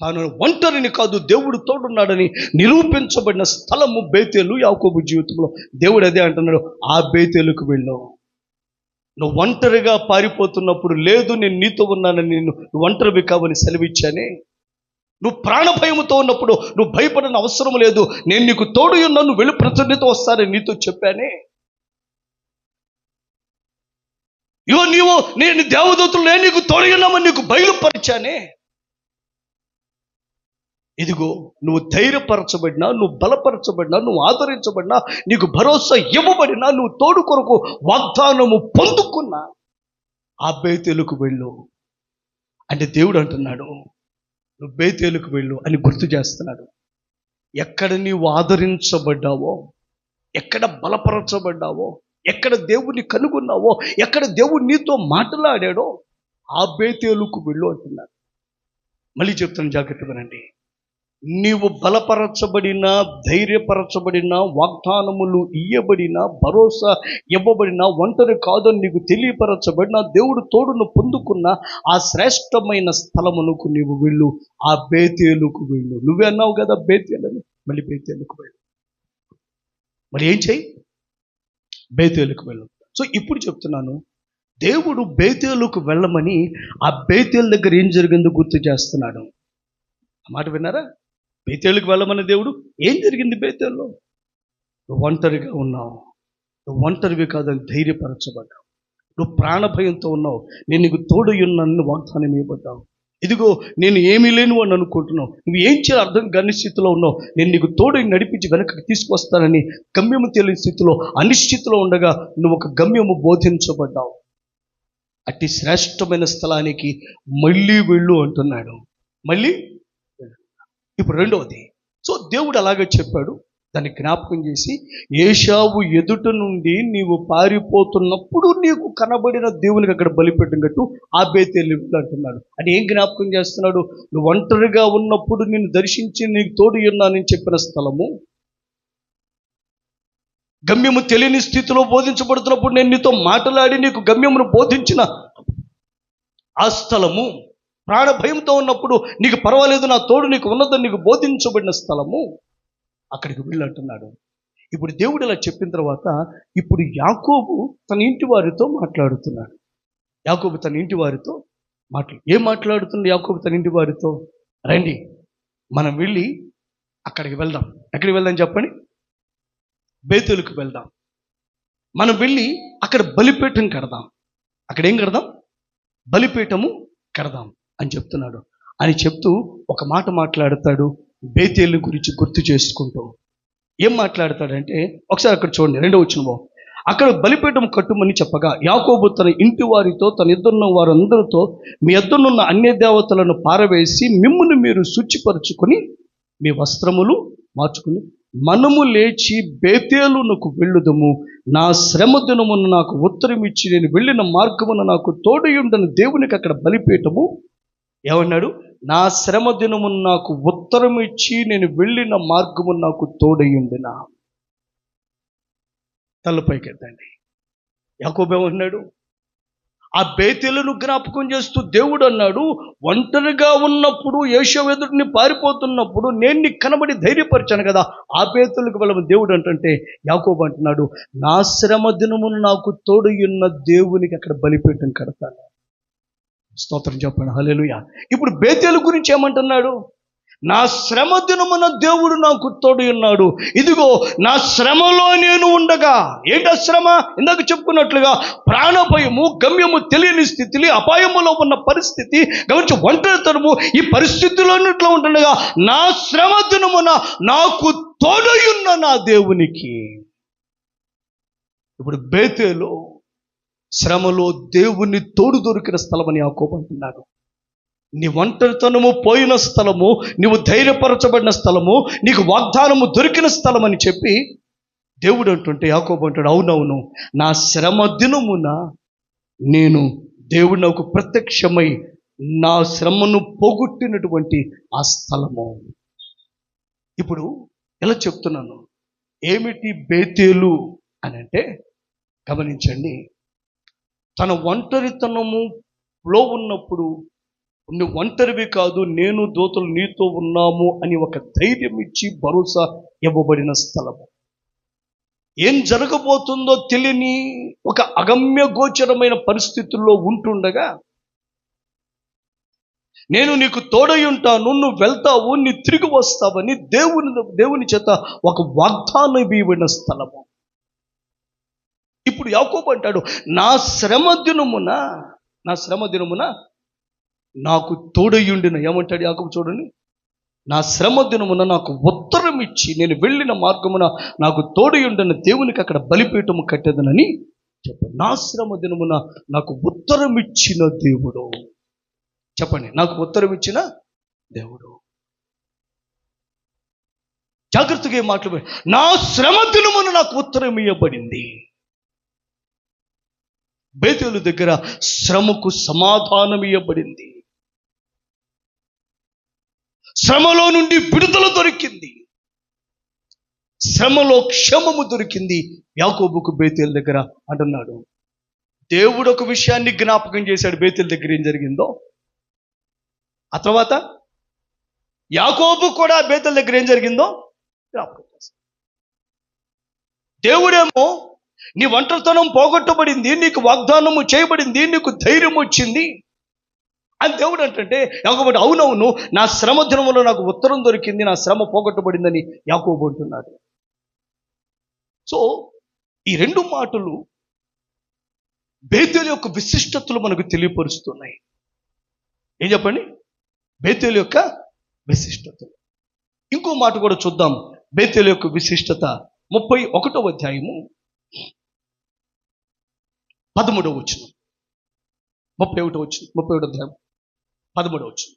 తాను ఒంటరిని కాదు దేవుడు తోడున్నాడని నిరూపించబడిన స్థలము బేతేలు. యాకోబు జీవితంలో దేవుడు అదే అంటున్నాడు, ఆ బేతేలుకు వెళ్ళు. నువ్వు ఒంటరిగా పారిపోతున్నప్పుడు, లేదు నేను నీతో ఉన్నానని, నువ్వు ఒంటరివి కావని సెలవిచ్చానే. నువ్వు ప్రాణ భయముతో ఉన్నప్పుడు నువ్వు భయపడని అవసరం లేదు, నేను నీకు తోడు ఉన్నాను, నువ్వు వెళ్ళి ప్రతి నీతో వస్తానని నీతో చెప్పానే. నీవు నేను దేవదూతలు నేను నీకు తోడు ఉన్నామని నీకు బయలుపరిచానే. ఇదిగో, నువ్వు ధైర్యపరచబడినా, నువ్వు బలపరచబడినా, నువ్వు ఆదరించబడినా, నీకు భరోసా ఇవ్వబడినా, నువ్వు తోడు కొరకు వాగ్దానము పొందుకున్నా ఆ బేతేలుకు వెళ్ళు అంటే దేవుడు అంటున్నాడు, నువ్వు బేతేలుకు వెళ్ళు అని గుర్తు చేస్తున్నాడు. ఎక్కడ నీవు ఆదరించబడ్డావో, ఎక్కడ బలపరచబడ్డావో, ఎక్కడ దేవుని కనుగొన్నావో, ఎక్కడ దేవుడు నీతో మాట్లాడాడో ఆ బేతేలుకు వెళ్ళు అంటున్నాడు. మళ్ళీ చెప్తాను, జాగ్రత్తగా వినండి. నీవు బలపరచబడిన, ధైర్యపరచబడిన, వాగ్దానములు ఇయ్యబడిన, భరోసా ఇవ్వబడిన, ఒంటరి కాదని నీకు తెలియపరచబడిన, దేవుడు తోడును పొందుకున్న ఆ శ్రేష్టమైన స్థలమునకు నీవు వెళ్ళు, ఆ బేతేలుకు వెళ్ళు. నువ్వే అన్నావు కదా బేతేలని, మళ్ళీ బేతేలుకు వెళ్ళు. మరి ఏం చెయ్యి? బేతేలుకు వెళ్ళు. సో ఇప్పుడు చెప్తున్నాను, దేవుడు బేతేలుకు వెళ్ళమని ఆ బేతేలు దగ్గర ఏం జరిగిందో గుర్తు చేస్తున్నాడు. ఆ మాట విన్నారా? బేతేలుకు వెళ్ళమని దేవుడు, ఏం జరిగింది బేతేల్లో? నువ్వు ఒంటరిగా ఉన్నావు, నువ్వు ఒంటరివి కాదని ధైర్యపరచబడ్డావు, నువ్వు ప్రాణభయంతో ఉన్నావు, నేను నీకు తోడు ఉన్నానని వాగ్దానం ఇవ్వబడ్డావు. ఇదిగో నేను ఏమీ లేను అని అనుకుంటున్నావు, నువ్వు ఏం చేయాలి అర్థం కాని స్థితిలో ఉన్నావు, నేను నీకు తోడు నడిపించి వెనక్కి తీసుకొస్తానని గమ్యము తెలియని స్థితిలో, అనిశ్చితిలో ఉండగా నువ్వు ఒక గమ్యము బోధించబడ్డావు. అట్టి శ్రేష్టమైన స్థలానికి మళ్ళీ వెళ్ళు అంటున్నాడు. మళ్ళీ ఇప్పుడు రెండవది, సో దేవుడు అలాగే చెప్పాడు, దాన్ని జ్ఞాపకం చేసి, ఏశావు ఎదుట నుండి నీవు పారిపోతున్నప్పుడు నీకు కనబడిన దేవునికి అక్కడ బలిపీఠం కట్టు, ఆ బేతేలు అంటున్నాడు. అది ఏం జ్ఞాపకం చేస్తున్నాడు? నువ్వు ఒంటరిగా ఉన్నప్పుడు నిన్ను దర్శించి నీకు తోడు ఉన్నానని చెప్పిన స్థలము, గమ్యము తెలియని స్థితిలో బోధించబడుతున్నప్పుడు నేను నీతో మాట్లాడి నీకు గమ్యమును బోధించిన ఆ స్థలము, ప్రాణ భయంతో ఉన్నప్పుడు నీకు పర్వాలేదు, నా తోడు నీకు ఉన్నదని నీకు బోధించబడిన స్థలము, అక్కడికి వెళ్ళంటున్నాడు. ఇప్పుడు దేవుడు ఇలా చెప్పిన తర్వాత ఇప్పుడు యాకోబు తన ఇంటి వారితో మాట్లాడుతున్నాడు. యాకోబు తన ఇంటి వారితో ఏం మాట్లాడుతున్నాడు? యాకోబు తన ఇంటి వారితో, రండి మనం వెళ్ళి అక్కడికి వెళ్దాం. ఎక్కడికి వెళ్దాం చెప్పండి? బేతేలుకు వెళ్దాం. మనం వెళ్ళి అక్కడ బలిపీఠం కడదాం. అక్కడ ఏం కడదాం? బలిపీఠము కడదాం అని చెప్తున్నాడు. అని చెప్తూ ఒక మాట మాట్లాడతాడు, బేతేలు గురించి గుర్తు చేసుకుంటూ. ఏం మాట్లాడతాడంటే, ఒకసారి అక్కడ చూడండి, 2వ వచనం. అక్కడ బలిపీఠం కట్టుమని చెప్పగా యాకోబు తన ఇంటి వారితో తన ఇద్దరున్న వారందరితో, మీ ఇద్దరున్న అన్య దేవతలను పారవేసి మిమ్మును మీరు శుచిపరుచుకొని మీ వస్త్రములు మార్చుకుని మనము లేచి బేతేలునకు వెళ్ళుదము, నా శ్రమ దినమున నాకు ఉత్తరం ఇచ్చి నేను వెళ్ళిన మార్గమున నాకు తోడయుండని దేవునికి అక్కడ బలిపీఠము. ఏమన్నాడు? నా శ్రమ దినమున నాకు ఉత్తరం ఇచ్చి నేను వెళ్ళిన మార్గము నాకు తోడయుండిన. తలపైకెత్తండి. యాకోబు ఏమన్నాడు? ఆ బేతేలును జ్ఞాపకం చేస్తూ దేవుడు అన్నాడు, ఒంటరిగా ఉన్నప్పుడు యేషోవు ఎదుటిని పారిపోతున్నప్పుడు నేను నీకు కనబడి ధైర్యపరిచాను కదా, ఆ బేతేలుకు వెళ్ళమని దేవుడు అంటుంటే యాకోబు అంటున్నాడు, నా శ్రమ దినమును నాకు తోడయున్న దేవునికి అక్కడ బలిపీఠం కడతాను. స్తోత్రం చెప్పండి, హల్లెలూయా. ఇప్పుడు బేతేలు గురించి ఏమంటున్నాడు? నా శ్రమ దినమున దేవుడు నాకు తోడు ఉన్నాడు. ఇదిగో నా శ్రమలో నేను ఉండగా, ఏంటా శ్రమ? ఇందాక చెప్పుకున్నట్లుగా ప్రాణభయము, గమ్యము తెలియని స్థితి, అపాయములో ఉన్న పరిస్థితి, గమనించి ఒంటరితనము, ఈ పరిస్థితులన్నిట్లో ఉంటుండగా నా శ్రమ దినమున నాకు తోడయున్న నా దేవునికి. ఇప్పుడు బేతేలు శ్రమలో దేవుని తోడు దొరికిన స్థలమని యాకోబు అంటున్నాడు. నీ ఒంటరితనము పోయిన స్థలము, నీవు ధైర్యపరచబడిన స్థలము, నీకు వాగ్దానము దొరికిన స్థలం అని చెప్పి దేవుడు అంటుంటే యాకోబు అంటాడు, అవునవును, నా శ్రమ దినమున నేను దేవుడు నాకు ప్రత్యక్షమై నా శ్రమను పోగొట్టినటువంటి ఆ స్థలము. ఇప్పుడు ఎలా చెప్తున్నాను? ఏమిటి బేతేలు అని అంటే, గమనించండి, తన ఒంటరితనములో ఉన్నప్పుడు నువ్వు ఒంటరివి కాదు, నేను దూతలు నీతో ఉన్నాము అని ఒక ధైర్యం ఇచ్చి భరోసా ఇవ్వబడిన స్థలము. ఏం జరగబోతుందో తెలియని ఒక అగమ్య గోచరమైన పరిస్థితుల్లో ఉంటుండగా నేను నీకు తోడై ఉంటాను, నువ్వు వెళ్తావు, నీ తిరిగి వస్తావని దేవుని చేత ఒక వాగ్దానం ఇవ్వబడిన స్థలము. ఇప్పుడు యాకోబు అంటాడు, నా శ్రమ దినమున నాకు తోడయుండిన. ఏమంటాడు యాకోబు? చూడండి, నా శ్రమ దినమున నాకు ఉత్తరం ఇచ్చి నేను వెళ్ళిన మార్గమున నాకు తోడయుండిన దేవునికి అక్కడ బలిపీఠము కట్టేదనని చెప్పండి. నా శ్రమ దినమున నాకు ఉత్తరం ఇచ్చిన దేవుడు. చెప్పండి, నాకు ఉత్తరం ఇచ్చిన దేవుడు. జాగ్రత్తగా మాట్లాడు. నా శ్రమ దినమున నాకు ఉత్తరం ఇవ్వబడింది. బేతేలు దగ్గర శ్రమకు సమాధానం ఇవ్వబడింది. శ్రమలో నుండి విడుదల దొరికింది, శ్రమలో క్షేమము దొరికింది యాకోబుకు బేతేలు దగ్గర అంటున్నాడు. దేవుడు ఒక విషయాన్ని జ్ఞాపకం చేశాడు. బేతేలు దగ్గర ఏం జరిగిందో ఆ తర్వాత యాకోబు కూడా బేతేలు దగ్గర ఏం జరిగిందో జ్ఞాపకం చేశాడు. దేవుడేమో నీ ఒంటరితనం పోగొట్టబడింది, నీకు వాగ్దానము చేయబడింది, నీకు ధైర్యం వచ్చింది అని దేవుడు అంటే యాకోబు అవునవును, నా శ్రమ దినములో నాకు ఉత్తరం దొరికింది, నా శ్రమ పోగొట్టబడిందని యాకోబు అంటున్నాడు. సో ఈ రెండు మాటలు బేతేలు యొక్క విశిష్టతలు మనకు తెలియపరుస్తున్నాయి. ఏం చెప్పండి? బేతేలు యొక్క విశిష్టతలు. ఇంకో మాట కూడా చూద్దాం. బేతేలు యొక్క విశిష్టత 31వ అధ్యాయము 13వ వచనం. 31వ అధ్యాయం 13వ వచనం.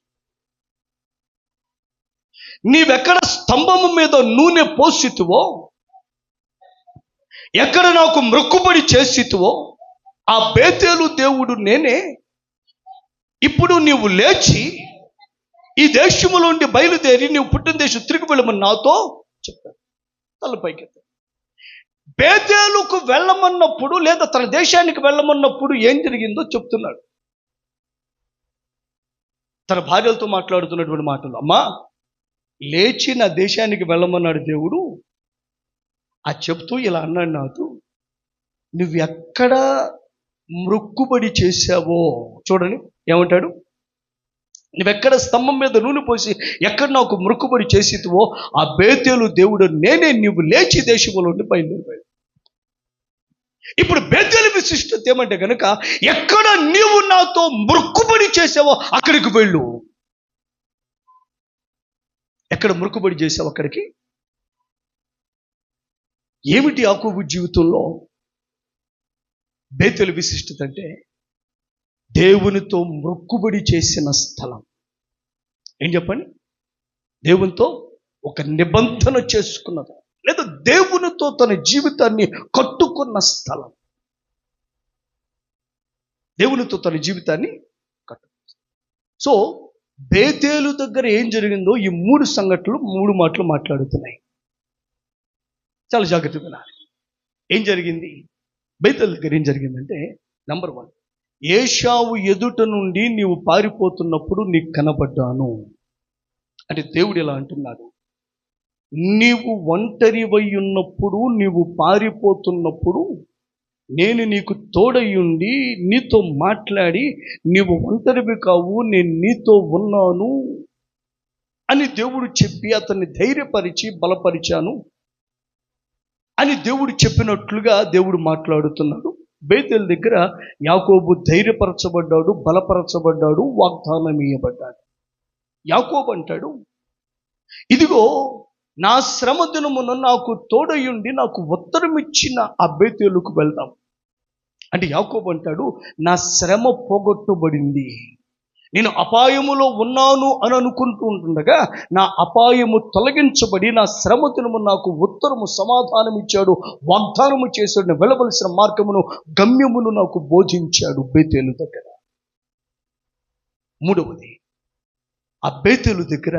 నీవెక్కడ స్తంభము మీద నూనె పోసితివో, ఎక్కడ నాకు మ్రొక్కుబడి చేసితివో, ఆ బేతేలు దేవుడు నేనే. ఇప్పుడు నీవు లేచి ఈ దేశములో నుండి బయలుదేరి నీవు పుట్టిన దేశం తిరిగి వెళ్ళమని నాతో చెప్పాడు. తలపైకి బేతేలుకు వెళ్ళమన్నప్పుడు లేదా తన దేశానికి వెళ్ళమన్నప్పుడు ఏం జరిగిందో చెప్తున్నాడు. తన భార్యలతో మాట్లాడుతున్నటువంటి మాటలు, అమ్మా లేచి నా దేశానికి వెళ్ళమన్నాడు దేవుడు. ఆ చెప్తూ ఇలా అన్నాడు నాతో, నువ్వు ఎక్కడ మ్రొక్కుబడి చేశావో చూడండి. ఏమంటాడు? నువ్వెక్కడ స్తంభం మీద నూనె పోసి ఎక్కడ నాకు మ్రొక్కుబడి చేసివో ఆ బేతేలు దేవుడు నేనే. నువ్వు లేచి దేశంలో నుండి బయలుదేరిపోయాడు. ఇప్పుడు బేతేలు విశిష్టత ఏమంటే కనుక, ఎక్కడ నీవు నాతో మ్రొక్కుబడి చేసావో అక్కడికి వెళ్ళు. ఎక్కడ మ్రొక్కుబడి చేసావు అక్కడికి. ఏమిటి యాకోబు జీవితంలో బేతేలు విశిష్టత అంటే, దేవునితో మ్రొక్కుబడి చేసిన స్థలం. ఏం చెప్పండి? దేవునితో ఒక నిబంధన చేసుకున్నది. లేదా దేవునితో తన జీవితాన్ని కట్టుకున్న స్థలం. దేవునితో తన జీవితాన్ని కట్టుకున్న. సో బేతేలు దగ్గర ఏం జరిగిందో ఈ 3 సంఘటనలు 3 మాటలు మాట్లాడుతున్నాయి. చాలా జాగ్రత్తగా వినాలి. ఏం జరిగింది? బేతేలు దగ్గర ఏం జరిగిందంటే, నంబర్ 1, ఏశావు ఎదుట నుండి నీవు పారిపోతున్నప్పుడు నీకు కనబడ్డాను. అంటే దేవుడు ఇలా అంటున్నాడు, నీవు ఒంటరివై ఉన్నప్పుడు, నీవు పారిపోతున్నప్పుడు నేను నీకు తోడయ్యుండి నీతో మాట్లాడి, నీవు ఒంటరివి కావు, నేను నీతో ఉన్నాను అని దేవుడు చెప్పి అతన్ని ధైర్యపరిచి బలపరిచాను అని దేవుడు చెప్పినట్లుగా దేవుడు మాట్లాడుతున్నాడు. బేతేలు దగ్గర యాకోబు ధైర్యపరచబడ్డాడు, బలపరచబడ్డాడు, వాగ్దానం ఇయ్యబడ్డాడు. యాకోబు అంటాడు, ఇదిగో నా శ్రమ దినమున నాకు తోడయుండి నాకు ఉత్తరం ఇచ్చిన ఆ బేతేలుకు వెళ్దాం. అంటే యాకోబు అంటాడు, నా శ్రమ పోగొట్టబడింది, నేను అపాయములో ఉన్నాను అని అనుకుంటూ ఉంటుండగా నా అపాయము తొలగించబడి నా శ్రమ దినము నాకు ఉత్తరము సమాధానం ఇచ్చాడు, వాగ్దానము చేశాడు, వెళ్ళవలసిన మార్గమును గమ్యమును నాకు బోధించాడు బేతేలు దగ్గర. 3వది, ఆ బేతేలు దగ్గర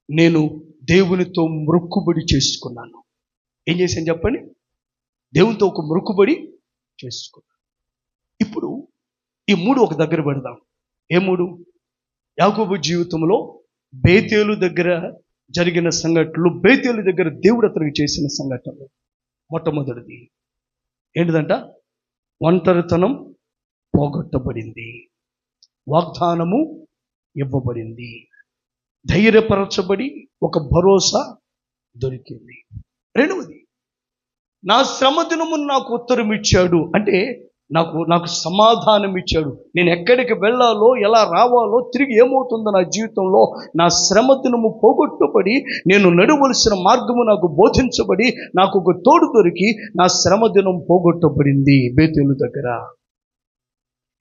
నేను దేవునితో మొక్కుబడి చేసుకున్నాను. ఏం చేశాను చెప్పండి? దేవునితో ఒక మొక్కుబడి చేసుకున్నాను. ఇప్పుడు ఈ 3 ఒక దగ్గర పెడదాం. ఏ 3? యాకోబు జీవితంలో బేతేలు దగ్గర జరిగిన సంఘటనలు, బేతేలు దగ్గర దేవుడు అతనికి చేసిన సంఘటనలు. మొట్టమొదటిది ఏంటిదంట? ఒంటరితనం పోగొట్టబడింది, వాగ్దానము ఇవ్వబడింది, ధైర్యపరచబడి ఒక భరోసా దొరికింది. 2వది, నా శ్రమ దినము నాకు ఉత్తరం ఇచ్చాడు. అంటే నాకు సమాధానం ఇచ్చాడు. నేను ఎక్కడికి వెళ్ళాలో, ఎలా రావాలో, తిరిగి ఏమవుతుందో నా జీవితంలో, నా శ్రమ దినము పోగొట్టబడి నేను నడవలసిన మార్గము నాకు బోధించబడి నాకు ఒక తోడు దొరికి నా శ్రమ దినం పోగొట్టబడింది బేతేలు దగ్గర.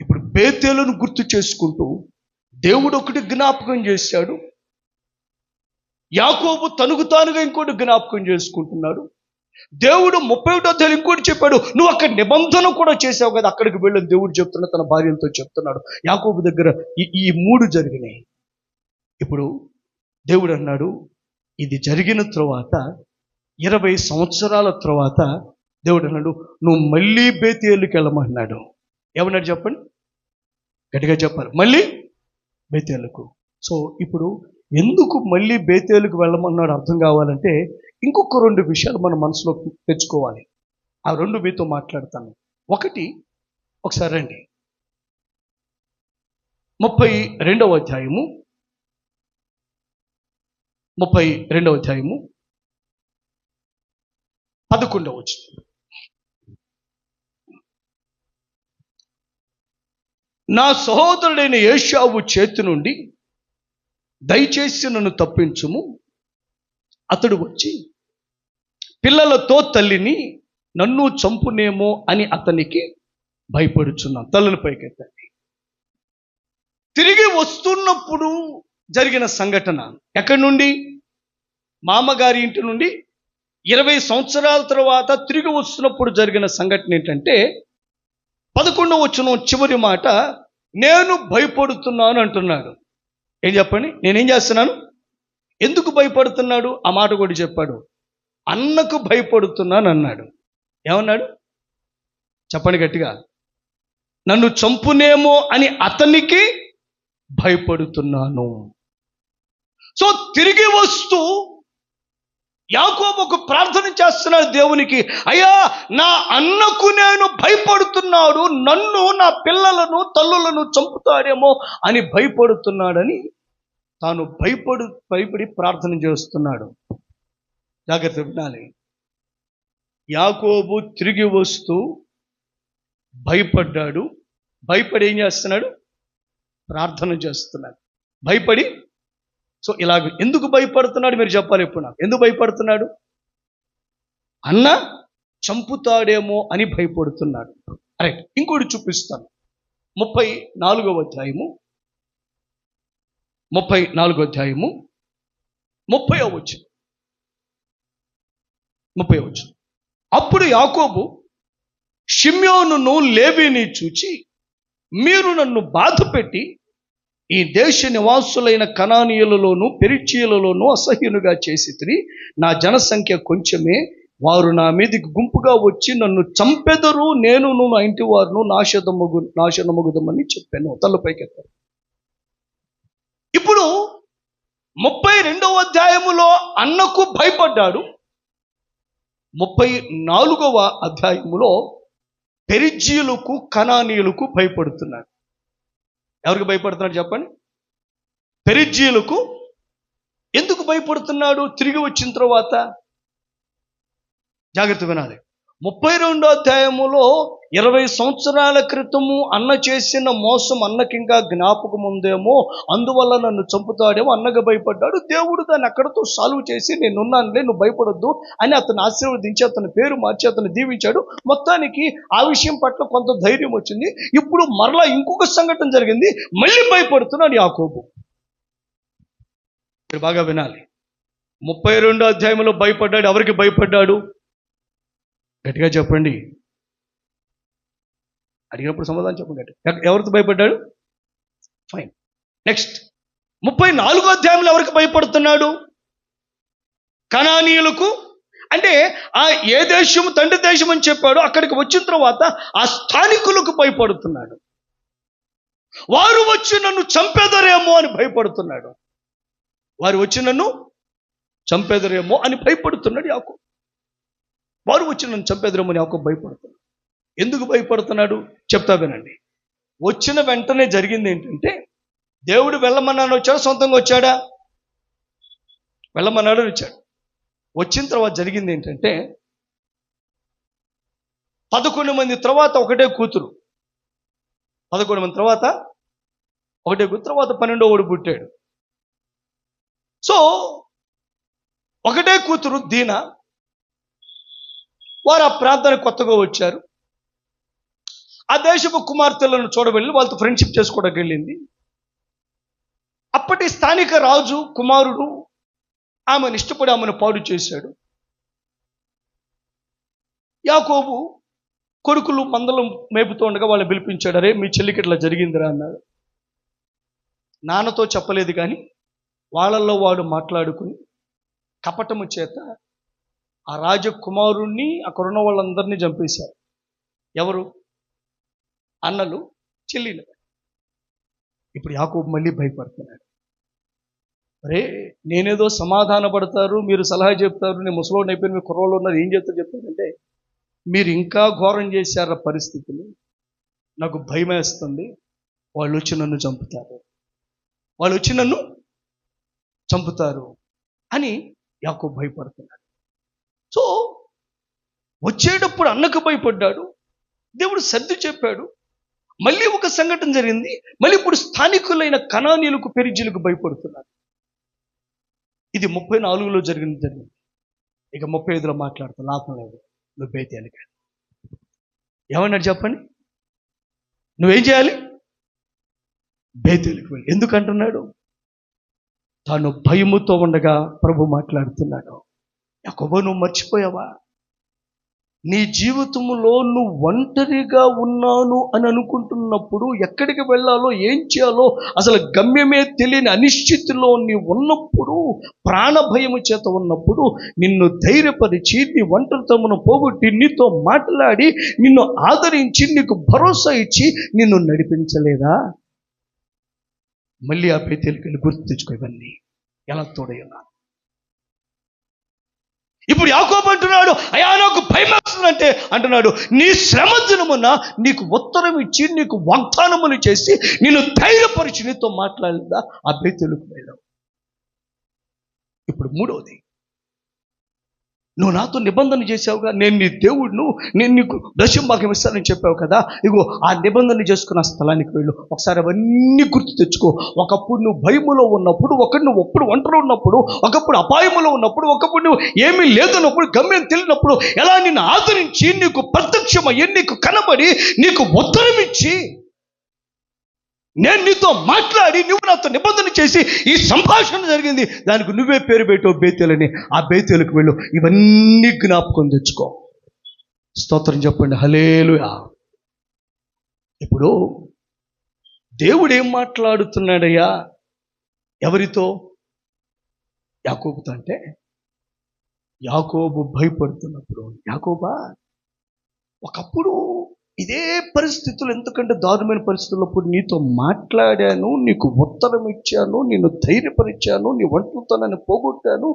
ఇప్పుడు బేతేలును గుర్తు చేసుకుంటూ దేవుడు ఒకటి జ్ఞాపకం చేశాడు, యాకోబు తనకు తానుగా ఇంకోటి జ్ఞాపకం చేసుకుంటున్నాడు. దేవుడు 31వ అధ్యాయం ఇంకోటి చెప్పాడు, నువ్వు అక్కడ నిబంధన కూడా చేసావు కదా, అక్కడికి వెళ్ళని దేవుడు చెప్తున్నా, తన భార్యలతో చెప్తున్నాడు. యాకోబు దగ్గర ఈ 3 జరిగినాయి. ఇప్పుడు దేవుడు అన్నాడు, ఇది జరిగిన తర్వాత 20 సంవత్సరాల తర్వాత దేవుడు అన్నాడు, నువ్వు మళ్ళీ బేతేలుకి వెళ్ళమన్నాడు. ఏమన్నాడు చెప్పండి? గట్టిగా చెప్పాలి, మళ్ళీ బేతేలుకు. సో ఇప్పుడు ఎందుకు మళ్ళీ బేతేలుకు వెళ్ళమన్నాడు అర్థం కావాలంటే ఇంకొక 2 విషయాలు మన మనసులో తెచ్చుకోవాలి. ఆ 2 మీతో మాట్లాడతాను. ఒకటి, ఒకసారి రండి, 32వ అధ్యాయము 11వ వచనం. నా సహోదరుడైన ఏశావు చేతి నుండి దయచేసి నన్ను తప్పించుము, అతడు వచ్చి పిల్లలతో తల్లిని నన్ను చంపునేమో అని అతనికి భయపడుచున్నాను. తల్లుల పైకెత్తండి. తిరిగి వస్తున్నప్పుడు జరిగిన సంఘటన ఎక్కడి నుండి? మామగారి ఇంటి నుండి 20 సంవత్సరాల తర్వాత తిరిగి వస్తున్నప్పుడు జరిగిన సంఘటన ఏంటంటే 11వ వచనం చివరి మాట, నేను భయపడుతున్నాను అంటున్నాడు. ఏం చెప్పండి? నేనేం చేస్తున్నాను? ఎందుకు భయపడుతున్నాడు? ఆ మాట కూడా చెప్పాడు, అన్నకు భయపడుతున్నాను అన్నాడు. ఏమన్నాడు చెప్పండి గట్టిగా? నన్ను చంపునేమో అని అతనికి భయపడుతున్నాను. సో తిరిగి వస్తూ యాకోబు ఒక ప్రార్థన చేస్తున్నాడు దేవునికి, అయ్యా నా అన్నకు నేను భయపడుతున్నాడు, నన్ను, నా పిల్లలను, తల్లులను చంపుతాడేమో అని భయపడుతున్నాడని తాను భయపడి ప్రార్థన చేస్తున్నాడు. జాగ్రత్త వినాలి. యాకోబు తిరిగి వస్తూ భయపడ్డాడు. భయపడి ఏం చేస్తున్నాడు? ప్రార్థన చేస్తున్నాడు. భయపడి. సో ఇలాగ ఎందుకు భయపడుతున్నాడు మీరు చెప్పాలి ఇప్పుడు నాకు. ఎందుకు భయపడుతున్నాడు? అన్న చంపుతాడేమో అని భయపడుతున్నాడు. రైట్, ఇంకోటి చూపిస్తాను. 34వ అధ్యాయము 30వ వచనం. 30 అప్పుడు యాకోబు షిమ్యోనును లేవీని చూచి, మీరు నన్ను బాధపెట్టి ఈ దేశ నివాసులైన కనానీయులలోను పెరిచీయులలోను అసహ్యునుగా చేసితిరి. నా జనసంఖ్య కొంచెమే, వారు నా మీదికి గుంపుగా వచ్చి నన్ను చంపెదరు, నేను నా ఇంటి వారును నాశనమగుదమని చెప్పాను. తలపైకెత్తారు. ఇప్పుడు 32వ అధ్యాయములో అన్నకు భయపడ్డాడు. 34వ అధ్యాయములో పెరిజ్జీయులకు కనానీయులకు భయపడుతున్నాడు. ఎవరికి భయపడుతున్నాడు చెప్పండి? పెరిజ్జీయులకు. ఎందుకు భయపడుతున్నాడు? తిరిగి వచ్చిన తర్వాత జాగ్రత్త వినాలి. 32వ అధ్యాయములో 20 సంవత్సరాల క్రితము అన్న చేసిన మోసం అన్నకి ఇంకా జ్ఞాపకం ఉందేమో, అందువల్ల నన్ను చంపుతాడేమో అన్నగా భయపడ్డాడు. దేవుడు దాన్ని అక్కడతో సాల్వ్ చేసి, నేనున్నానులే, నువ్వు భయపడొద్దు అని అతను ఆశీర్వదించి అతని పేరు మార్చి అతను దీవించాడు. మొత్తానికి ఆ విషయం పట్ల కొంత ధైర్యం వచ్చింది. ఇప్పుడు మరలా ఇంకొక సంఘటన జరిగింది. మళ్ళీ భయపడుతున్నాడు యాకోబు. మీరు బాగా వినాలి. 32వ అధ్యాయంలో భయపడ్డాడు. ఎవరికి భయపడ్డాడు? గట్టిగా చెప్పండి. అడిగినప్పుడు సమాధానం చెప్పండి. ఎవరికి భయపడ్డాడు? ఫైన్. నెక్స్ట్ 34వ అధ్యాయంలో ఎవరికి భయపడుతున్నాడు? కనానీయులకు. అంటే ఆ ఏ దేశం తండ్రి దేశం అని చెప్పాడు, అక్కడికి వచ్చిన తర్వాత ఆ స్థానికులకు భయపడుతున్నాడు. వారు వచ్చి నన్ను చంపేదరేమో అని భయపడుతున్నాడు. వారు వచ్చి నన్ను చంపేదరేమో అని భయపడుతున్నాడు యాకోబు. వారు వచ్చి నన్ను చంపేదరేమో అని యాకోబు భయపడుతున్నాడు. ఎందుకు భయపడుతున్నాడు చెప్తా వినండి. వచ్చిన వెంటనే జరిగింది ఏంటంటే, దేవుడు వెళ్ళమన్నాను వచ్చాడు, సొంతంగా వచ్చాడా? వెళ్ళమన్నాడు వచ్చాడు. వచ్చిన తర్వాత జరిగింది ఏంటంటే, 11 మంది తర్వాత ఒకటే కూతురు. 11 మంది తర్వాత ఒకటే కూతురు. తర్వాత 12వ పుట్టాడు. సో ఒకటే కూతురు దీనా. వారు ఆ ప్రాంతానికి కొత్తగా వచ్చారు. ఆ దేశపు కుమార్తెలను చూడవెళ్ళి వాళ్ళతో ఫ్రెండ్షిప్ చేసుకోవడానికి వెళ్ళింది. అప్పటి స్థానిక రాజు కుమారుడు ఆమెను ఇష్టపడి ఆమెను పాడు చేశాడు. యాకోబు కొడుకులు మందలం మేపుతూ ఉండగా వాళ్ళు పిలిపించాడు. అరే, మీ చెల్లికి ఇట్లా జరిగిందిరా అన్నాడు. నాన్నతో చెప్పలేదు, కానీ వాళ్ళల్లో వాడు మాట్లాడుకుని కపటము చేత ఆ రాజకుమారుణ్ణి అక్కడున్న వాళ్ళందరినీ చంపేశారు. ఎవరు? అన్నలు, చెల్లిలు. ఇప్పుడు యాకోబు మళ్ళీ భయపడుతున్నాడు. అరే, నేనేదో సమాధాన పడతారు, మీరు సలహా చెప్తారు, నేను ముసలోడిని అయిపోయిన మీ కుర్రోళ్ళు ఉన్నారు, ఏం చెప్తారు చెప్తారంటే, మీరు ఇంకా ఘోరం చేశారు పరిస్థితులు. నాకు భయం వేస్తుంది. వాళ్ళు వచ్చి నన్ను చంపుతారు, వాళ్ళు వచ్చి నన్ను చంపుతారు అని యాకోబు భయపడుతున్నాడు. సో వచ్చేటప్పుడు అన్నకు భయపడ్డాడు. దేవుడు సర్ది చెప్పాడు. మళ్ళీ ఒక సంఘటన జరిగింది. మళ్ళీ ఇప్పుడు స్థానికులైన కనానీయులకు పెరిజ్జీయులకు భయపడుతున్నారు. ఇది 34లో జరిగింది. ఇక 35లో మాట్లాడుతా లాభం లేదు. నువ్వు బేతేలికి ఏమన్నాడు చెప్పండి? నువ్వేం చేయాలి? బేతేలికి వెళ్ళి. ఎందుకంటున్నాడు? తాను భయముతో ఉండగా ప్రభు మాట్లాడుతున్నాడు. యాకోబు, నువ్వు మర్చిపోయావా? నీ జీవితంలో నువ్వు ఒంటరిగా ఉన్నాను అని అనుకుంటున్నప్పుడు, ఎక్కడికి వెళ్ళాలో ఏం చేయాలో అసలు గమ్యమే తెలియని అనిశ్చితిలో నీ ఉన్నప్పుడు, ప్రాణ భయము చేత ఉన్నప్పుడు నిన్ను ధైర్యపరిచి, నీ ఒంటరితనమును పోగొట్టి, నీతో మాట్లాడి, నిన్ను ఆదరించి, నీకు భరోసా ఇచ్చి నిన్ను నడిపించలేదా? మళ్ళీ ఆ బేతేలుకి గుర్తు తెచ్చుకో. ఇవన్నీ ఎలా తోడయ్యా. ఇప్పుడు యాకోబు అంటున్నాడు, అయ్యా నాకు భయం వేస్తుందంటే అంటున్నాడు, నీ శ్రమ దినమున నీకు ఉత్తరం ఇచ్చి, నీకు వాగ్దానములు చేసి, నిన్ను ధైర్యపరిచి నీతో మాట్లాడలేదా? ఆ బేతేలుకు వెళ్ళావు. ఇప్పుడు మూడవది, నువ్వు నాతో నిబంధన చేసావుగా, నేను నీ దేవుడును, నేను నీకు దశమ భాగం ఇస్తానని చెప్పావు కదా, ఇగో ఆ నిబంధన చేసుకున్న స్థలానికి వెళ్ళు. ఒకసారి అవన్నీ గుర్తు తెచ్చుకో. ఒకప్పుడు నువ్వు భయములో ఉన్నప్పుడు, నువ్వు ఒప్పుడు ఒంటరి ఉన్నప్పుడు, ఒకప్పుడు అపాయములో ఉన్నప్పుడు, ఒకప్పుడు నువ్వు ఏమీ లేదన్నప్పుడు, గమ్యం తెలియనప్పుడు ఎలా నిన్ను ఆదరించి, నీకు ప్రత్యక్షమయ్యి, నీకు కనబడి, నీకు ఉత్తరం ఇచ్చి నేను నీతో మాట్లాడి నువ్వు నాతో నిబంధన చేసి ఈ సంభాషణ జరిగింది, దానికి నువ్వే పేరు పెట్టావు బేతేలని. ఆ బేతేలకు వెళ్ళు, ఇవన్నీ జ్ఞాపకం తెచ్చుకో. స్తోత్రం చెప్పండి, హల్లెలూయా. ఇప్పుడు దేవుడు ఏం మాట్లాడుతున్నాడయ్యా ఎవరితో? యాకోబుతో. అంటే యాకోబు భయపడుతున్నప్పుడు, యాకోబా ఒకప్పుడు ఇదే పరిస్థితులు, ఎందుకంటే దారుణమైన పరిస్థితులప్పుడు నీతో మాట్లాడాను, నీకు ఉత్తరం ఇచ్చాను, నిన్ను ధైర్యపరిచాను, నీ ఒంటరితనాన్ని పోగొట్టాను,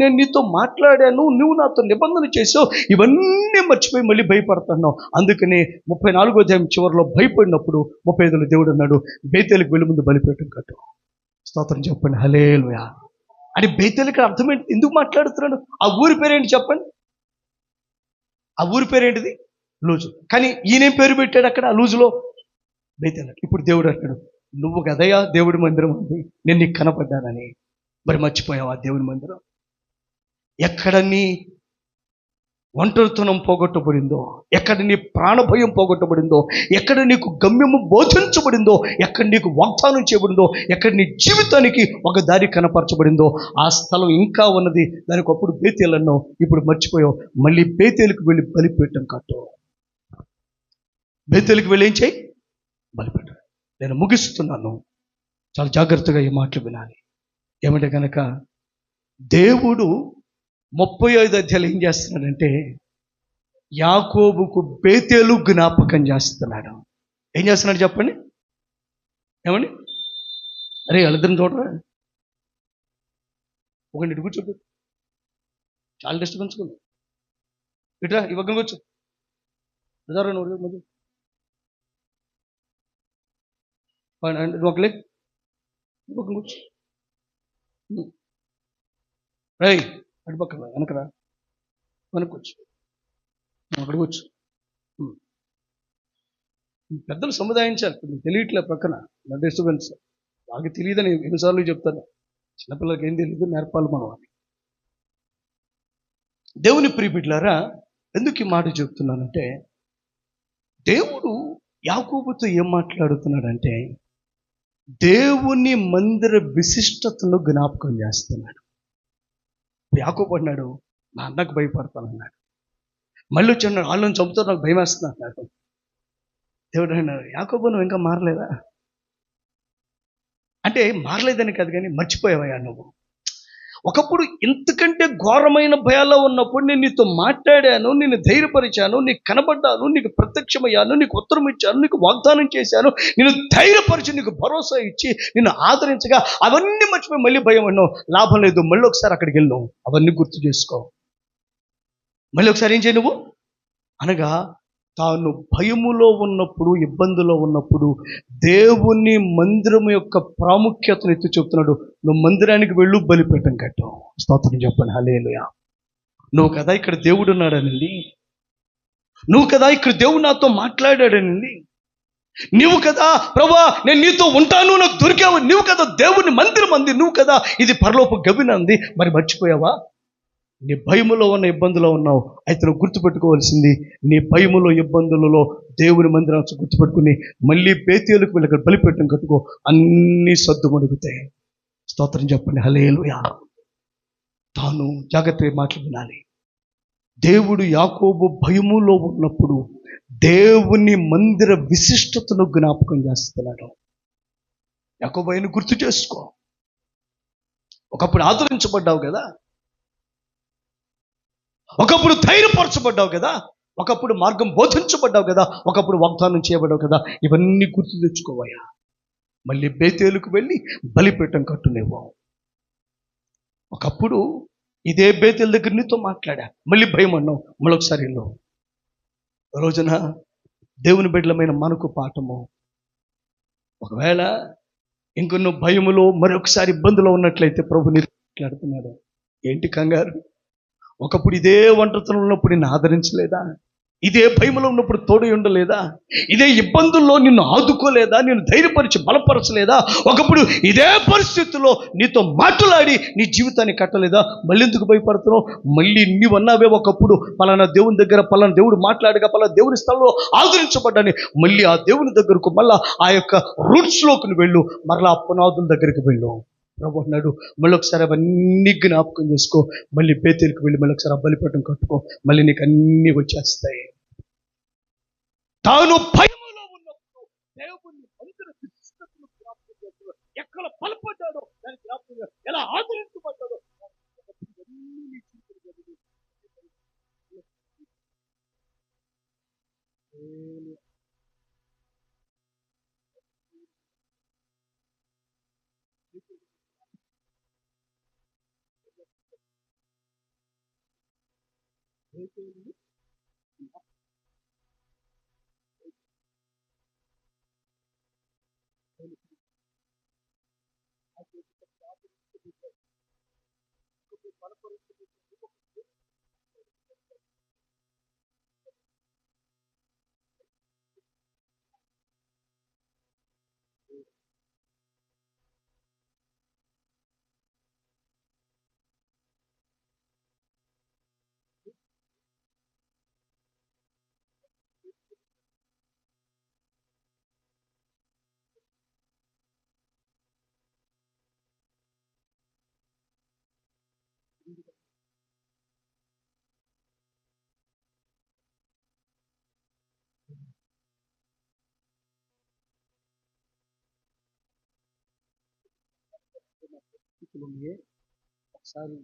నేను నీతో మాట్లాడాను, నువ్వు నాతో నిబంధన చేసావు, ఇవన్నీ మర్చిపోయి మళ్ళీ భయపడుతున్నావు. అందుకని 34వ అధ్యాయం చివరిలో భయపడినప్పుడు 35లో దేవుడు అన్నాడు, బేతేలుకు వెళ్ళి ముందు బలిపీఠం కట్టు. స్తోత్రం చెప్పండి, హల్లెలూయా. అని బేతేలుకి అర్థం ఏంటి? ఎందుకు మాట్లాడుతున్నాడు? ఆ ఊరి పేరేంటి చెప్పండి? ఆ ఊరి పేరేంటిది? లూజు. కానీ ఈయనేం పేరు పెట్టాడు అక్కడ ఆ లూజులో? బేతేలకి. ఇప్పుడు దేవుడు అంటాడు, నువ్వు కదయ్యా దేవుడి మందిరం ఉంది, నేను నీకు కనపడ్డానని. మరి మర్చిపోయావా దేవుడి మందిరం? ఎక్కడ నీ ఒంటరితనం పోగొట్టబడిందో, ఎక్కడ నీ ప్రాణభయం పోగొట్టబడిందో, ఎక్కడ నీకు గమ్యము బోధించబడిందో, ఎక్కడ నీకు వాగ్దానం చేయబడిందో, ఎక్కడ నీ జీవితానికి ఒక దారి కనపరచబడిందో, ఆ స్థలం ఇంకా ఉన్నది. దానికి అప్పుడు బేతేలు అన్నావు, ఇప్పుడు మర్చిపోయావు. మళ్ళీ బేతేలుకు వెళ్ళి బలిపీఠం కట్టు. బేతేలుకు వెళ్ళి ఏం చేయి? బలిపీఠం. నేను ముగిస్తున్నాను, చాలా జాగ్రత్తగా ఈ మాటలు వినాలి. ఏమంటే కనుక దేవుడు 35 అధ్యాయులు ఏం చేస్తున్నాడంటే యాకోబుకు బేతేలు జ్ఞాపకం చేస్తున్నాడు. ఏం చేస్తున్నాడు చెప్పండి? ఏమండి? అరే వాళ్ళిద్దరిని చూడరా, ఒకటి ఇటు కూర్చో, చాలా డిస్టర్బెన్స్ ఉంది. ఇట్రా ఈ పక్కన కూర్చో, ఒకలే ఈ పక్కన కూర్చో. రై అటు పక్కన వెనకరా, వెనకొచ్చు, అక్కడ కూర్చో. పెద్దలు సముదాయించాలి, తెలియట్లే పక్కన నా డిస్టర్బెన్స్. బాగా తెలియదని ఎన్నిసార్లు చెప్తాను, చిన్నపిల్లలకి ఏం తెలియదు, నేర్పాలి మనం అని. దేవుని ప్రియబిడ్డలారా, ఎందుకు ఈ మాట చెప్తున్నానంటే దేవుడు యాకోబుతో ఏం మాట్లాడుతున్నాడంటే దేవుని మందిర విశిష్టతను జ్ఞాపకం చేస్తున్నాడు. యాకోబు అన్నాడు, నా అన్నకు భయపడతానన్నాడు. మళ్ళీ వచ్చాడు, వాళ్ళని చంపుతారు, నాకు భయం వేస్తుంది అన్నాడు. దేవుడు అన్నాడు, యాకోబు నువ్వు ఇంకా మారలేదా? అంటే మారలేదని కాదు, కానీ మర్చిపోయావయ్యా నువ్వు. ఒకప్పుడు ఇంతకంటే ఘోరమైన భయాల్లో ఉన్నప్పుడు నేను నీతో మాట్లాడాను, నిన్ను ధైర్యపరిచాను, నీకు కనబడ్డాను, నీకు ప్రత్యక్షమయ్యాను, నీకు ఉత్తరం ఇచ్చాను, నీకు వాగ్దానం చేశాను, నిన్ను ధైర్యపరిచి నీకు భరోసా ఇచ్చి నిన్ను ఆదరించగా అవన్నీ మర్చిపోయి మళ్ళీ భయం అన్నావు. లాభం లేదు, మళ్ళీ ఒకసారి అక్కడికి వెళ్ళావు, అవన్నీ గుర్తు చేసుకో. మళ్ళీ ఒకసారి ఏం చేయి నువ్వు అనగా, తాను భయములో ఉన్నప్పుడు, ఇబ్బందులో ఉన్నప్పుడు దేవుని మందిరం యొక్క ప్రాముఖ్యతను ఎత్తి చెప్తున్నాడు. నువ్వు మందిరానికి వెళ్ళు, బలిపీఠం కట్టు. స్తోత్రం చెప్పండి, హల్లెలూయా. నువ్వు కదా ఇక్కడ దేవుడు ఉన్నాడనండి, నువ్వు కదా ఇక్కడ దేవుడు నాతో మాట్లాడాడనండి, నువ్వు కదా ప్రభువా నేను నీతో ఉంటాను, నాకు దొరికావు, నువ్వు కదా దేవుని మందిరం అంది, నువ్వు కదా ఇది పరలోపు గవిన అంది. మరి మర్చిపోయావా? నీ భయములో ఉన్న ఇబ్బందులో ఉన్నావు. అయితే నువ్వు గుర్తుపెట్టుకోవాల్సింది, నీ భయములో ఇబ్బందులలో దేవుని మందిరాన్ని గుర్తుపెట్టుకుని మళ్ళీ బేతేలుకు వెళ్ళి బలిపీఠం కట్టుకో, అన్నీ సద్దుమణుగుతాయి. స్తోత్రం చెప్పండి, హల్లెలూయా. తాను జాగ్రత్తగా మాటలు వినాలి. దేవుడు యాకోబు భయములో ఉన్నప్పుడు దేవుని మందిర విశిష్టతను జ్ఞాపకం చేస్తున్నాడు. యాకోబు ఆయన గుర్తు చేసుకో. ఒకప్పుడు ఆదరించబడ్డావు కదా, ఒకప్పుడు ధైర్యపరచబడ్డావు కదా, ఒకప్పుడు మార్గం బోధించబడ్డావు కదా, ఒకప్పుడు వాగ్దానం చేయబడ్డావు కదా. ఇవన్నీ గుర్తు తెచ్చుకోవయ్యా. మళ్ళీ బేతేలుకు వెళ్ళి బలిపీఠం కట్టునేవో. ఒకప్పుడు ఇదే బేతేలు దగ్గర నీతో మాట్లాడా, మళ్ళీ భయం అన్నావు, మళ్ళొకసారి వెళ్ళావు. రోజున దేవుని బిడ్డలమైన మనకు పాఠము, ఒకవేళ ఇంక నువ్వు భయములో మరొకసారి ఇబ్బందులో ఉన్నట్లయితే ప్రభుని మాట్లాడుతున్నాడు. ఏంటి కంగారు? ఒకప్పుడు ఇదే ఒంటరితనం ఉన్నప్పుడు నిన్ను ఆదరించలేదా? ఇదే భయములో ఉన్నప్పుడు తోడై ఉండలేదా? ఇదే ఇబ్బందుల్లో నిన్ను ఆదుకోలేదా? నిన్ను ధైర్యపరిచి బలపరచలేదా? ఒకప్పుడు ఇదే పరిస్థితుల్లో నీతో మాట్లాడి నీ జీవితాన్ని కట్టలేదా? మళ్ళీ ఎందుకు భయపడుతున్నావు? మళ్ళీ నీవన్నావే ఒకప్పుడు పలానా దేవుని దగ్గర పలానా దేవుడు మాట్లాడగా పలానా దేవుని స్థలంలో ఆదరించబడ్డాని, మళ్ళీ ఆ దేవుని దగ్గరకు మళ్ళా ఆ యొక్క రూట్స్లోకి వెళ్ళు, మరలా ఆ పునాదుల దగ్గరికి వెళ్ళు. ప్రభు అన్నాడు, మళ్ళీ ఒకసారి అవన్నీ జ్ఞాపకం చేసుకో, మళ్ళీ బేతేలుకు వెళ్ళి మళ్ళీ ఒకసారి ఆ బలిపీఠం కట్టుకో, మళ్ళీ నీకు అన్నీ వచ్చేస్తాయి. తాను భయములో ఉన్నప్పుడు దేవుని మందిర విశిష్టతను జ్ఞాపకం చేస్తున్నాడు. ఎక్కడ బలపడ్డాడో దాని జ్ఞాపకం, ఎలా ఆదరించబడ్డాడో అన్నీ చూపులు కలిగి. ఒకసారి